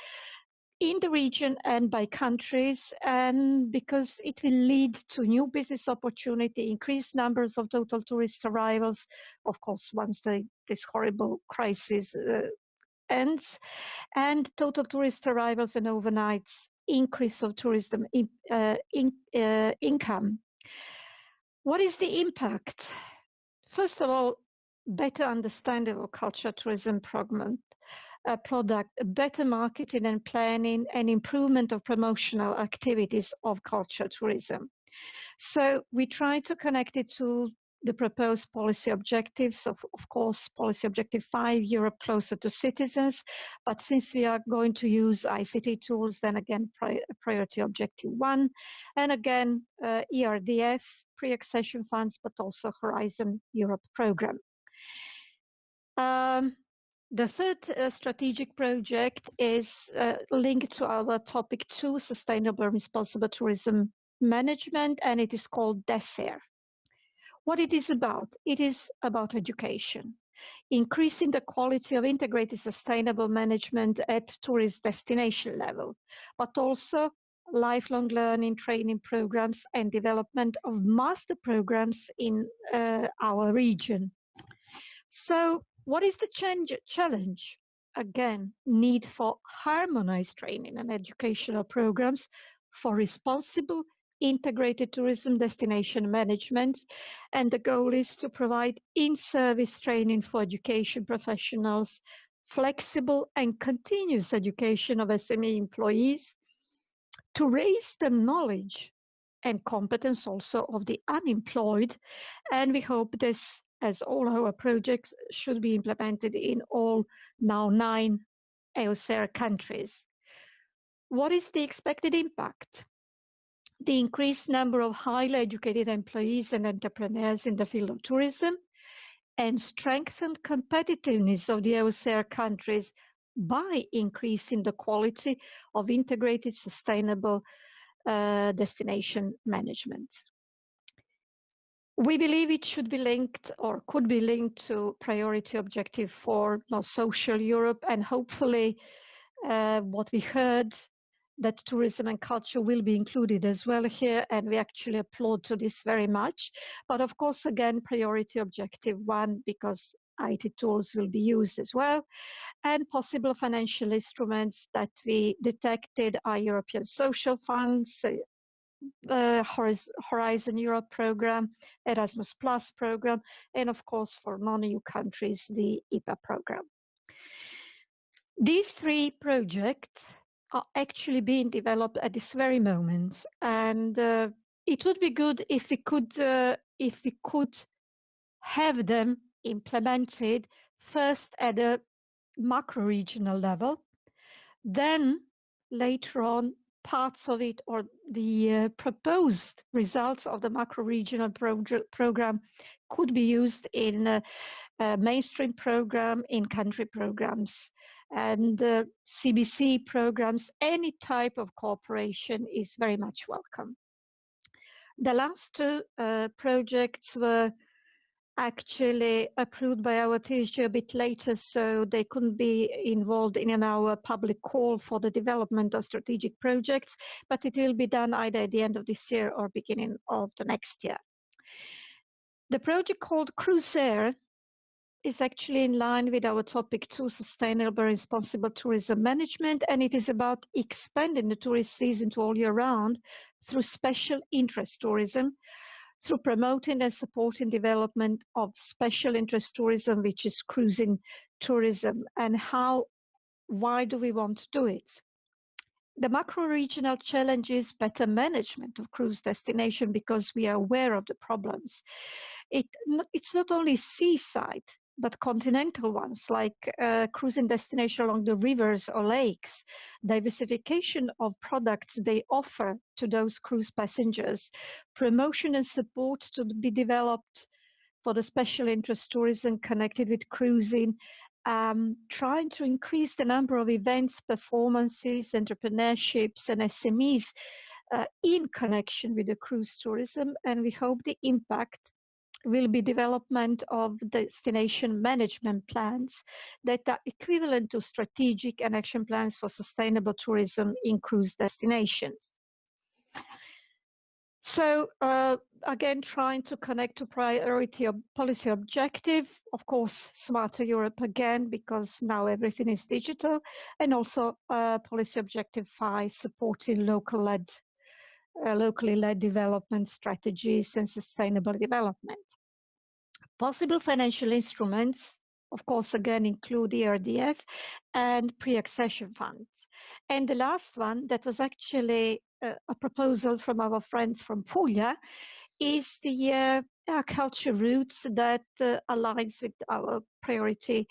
in the region and by countries, and because it will lead to new business opportunity, increased numbers of total tourist arrivals, of course, once this horrible crisis ends, and total tourist arrivals and overnights, increase of tourism income. What is the impact? First of all, better understanding of culture tourism product, better marketing and planning, and improvement of promotional activities of culture tourism. So we try to connect it to the proposed policy objectives of course, policy objective 5, Europe closer to citizens. But since we are going to use ICT tools, then again, priority objective 1, and again, ERDF, pre-accession funds, but also Horizon Europe program. The third strategic project is linked to our topic 2, sustainable and responsible tourism management, and it is called DESER. What it is about? It is about education, increasing the quality of integrated sustainable management at tourist destination level, but also lifelong learning training programs and development of master programs in our region. So what is the challenge? Again, need for harmonized training and educational programs for responsible integrated tourism destination management. And the goal is to provide in-service training for education professionals, flexible and continuous education of SME employees, to raise the knowledge and competence also of the unemployed. And we hope this, as all our projects, should be implemented in all now 9 EOSER countries. What is the expected impact? The increased number of highly educated employees and entrepreneurs in the field of tourism, and strengthened competitiveness of the EOSER countries by increasing the quality of integrated sustainable destination management. We believe it should be linked or could be linked to priority objective 4, social Europe, and hopefully what we heard, that tourism and culture will be included as well here, and we actually applaud to this very much. But of course, again, priority objective 1, because IT tools will be used as well, and possible financial instruments that we detected are European social funds, Horizon Europe program, Erasmus Plus program, and of course for non-EU countries, the IPA program. These 3 projects are actually being developed at this very moment, and it would be good if we could have them implemented first at a macro-regional level, then later on parts of it or the proposed results of the macro-regional program could be used in a mainstream program, in country programs, and CBC programs. Any type of cooperation is very much welcome. The last 2 projects were actually approved by our TSG a bit later, so they couldn't be involved in our public call for the development of strategic projects, but it will be done either at the end of this year or beginning of the next year. The project called Cruiser is actually in line with our topic 2, sustainable responsible tourism management, and it is about expanding the tourist season to all year round through special interest tourism, through promoting and supporting development of special interest tourism, which is cruising tourism. And why do we want to do it? The macro-regional challenge is better management of cruise destination, because we are aware of the problems. It's not only seaside, but continental ones, like cruising destination along the rivers or lakes, diversification of products they offer to those cruise passengers, promotion and support to be developed for the special interest tourism connected with cruising, trying to increase the number of events, performances, entrepreneurships, and SMEs in connection with the cruise tourism. And we hope the impact will be development of destination management plans that are equivalent to strategic and action plans for sustainable tourism in cruise destinations. So again, trying to connect to priority of policy objective, of course, Smarter Europe again, because now everything is digital, and also policy objective 5, supporting locally led development strategies and sustainable development. Possible financial instruments, of course, again, include ERDF and pre-accession funds. And the last one, that was actually a proposal from our friends from Puglia, is the culture routes that aligns with our priority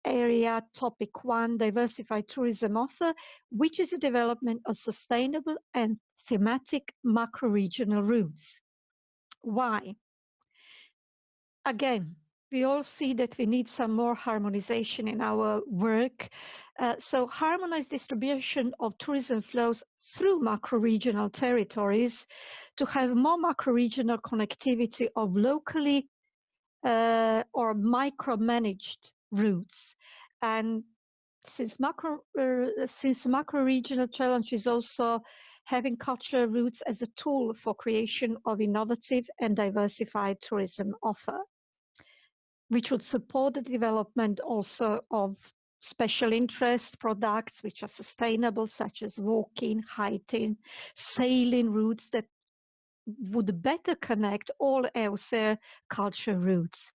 area topic 1, diversified tourism offer, which is a development of sustainable and thematic macro-regional routes. Why? Again, we all see that we need some more harmonization in our work. So harmonized distribution of tourism flows through macro-regional territories to have more macro-regional connectivity of locally or micro-managed routes. And since macro-regional challenge is also having cultural routes as a tool for creation of innovative and diversified tourism offer, which would support the development also of special interest products which are sustainable, such as walking, hiking, sailing routes that would better connect all EUSER culture routes.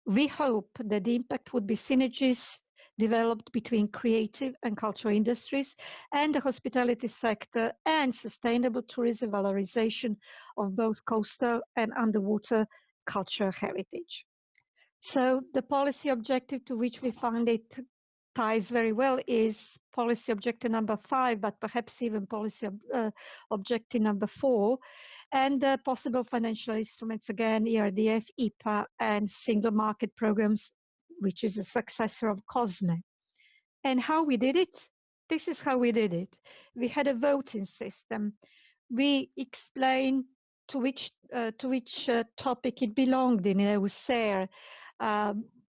We hope that the impact would be synergies developed between creative and cultural industries and the hospitality sector, and sustainable tourism valorization of both coastal and underwater cultural heritage. So the policy objective to which we find it ties very well is policy objective number 5, but perhaps even policy objective number 4, and possible financial instruments, again, ERDF, IPA, and single market programs, which is a successor of COSME. And how we did it? This is how we did it. We had a voting system. We explained to which topic it belonged in EUSER,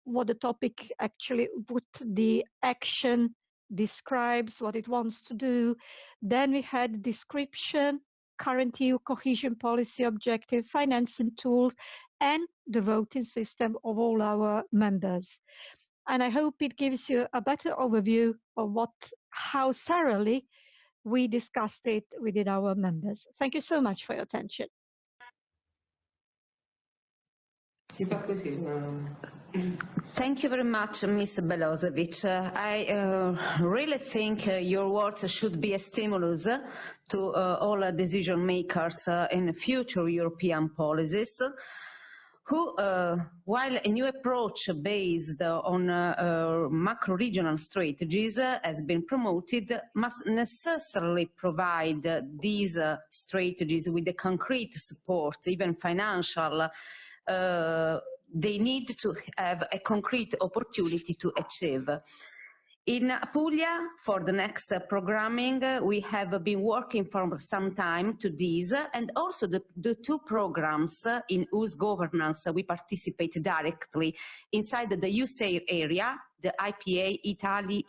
what the topic actually, what the action describes, what it wants to do. Then we had description, current EU cohesion policy objective, financing tools, and the voting system of all our members. And I hope it gives you a better overview of how thoroughly we discussed it within our members. Thank you so much for your attention. Thank you very much, Ms. Belosevic. I really think your words should be a stimulus to all decision makers in future European policies, who, while a new approach based on macro-regional strategies has been promoted, must necessarily provide these strategies with the concrete support, even financial, they need to have a concrete opportunity to achieve. In Apulia, for the next programming, we have been working for some time to this, and also the two programs in whose governance we participate directly inside the USAID area, the IPA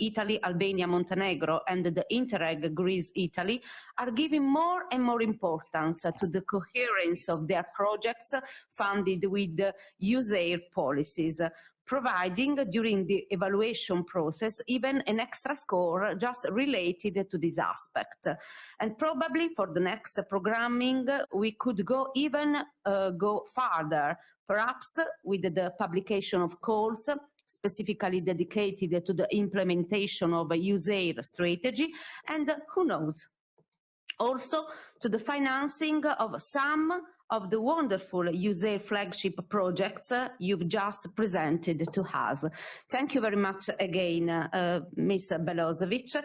Italy, Albania, Montenegro, and the Interreg Greece, Italy, are giving more and more importance to the coherence of their projects funded with USAID policies, providing during the evaluation process even an extra score just related to this aspect. And probably for the next programming, we could go even go further, perhaps with the publication of calls specifically dedicated to the implementation of a USAID strategy, and who knows, also to the financing of some of the wonderful USAID flagship projects you've just presented to us. Thank you very much again, Ms. Belozovic.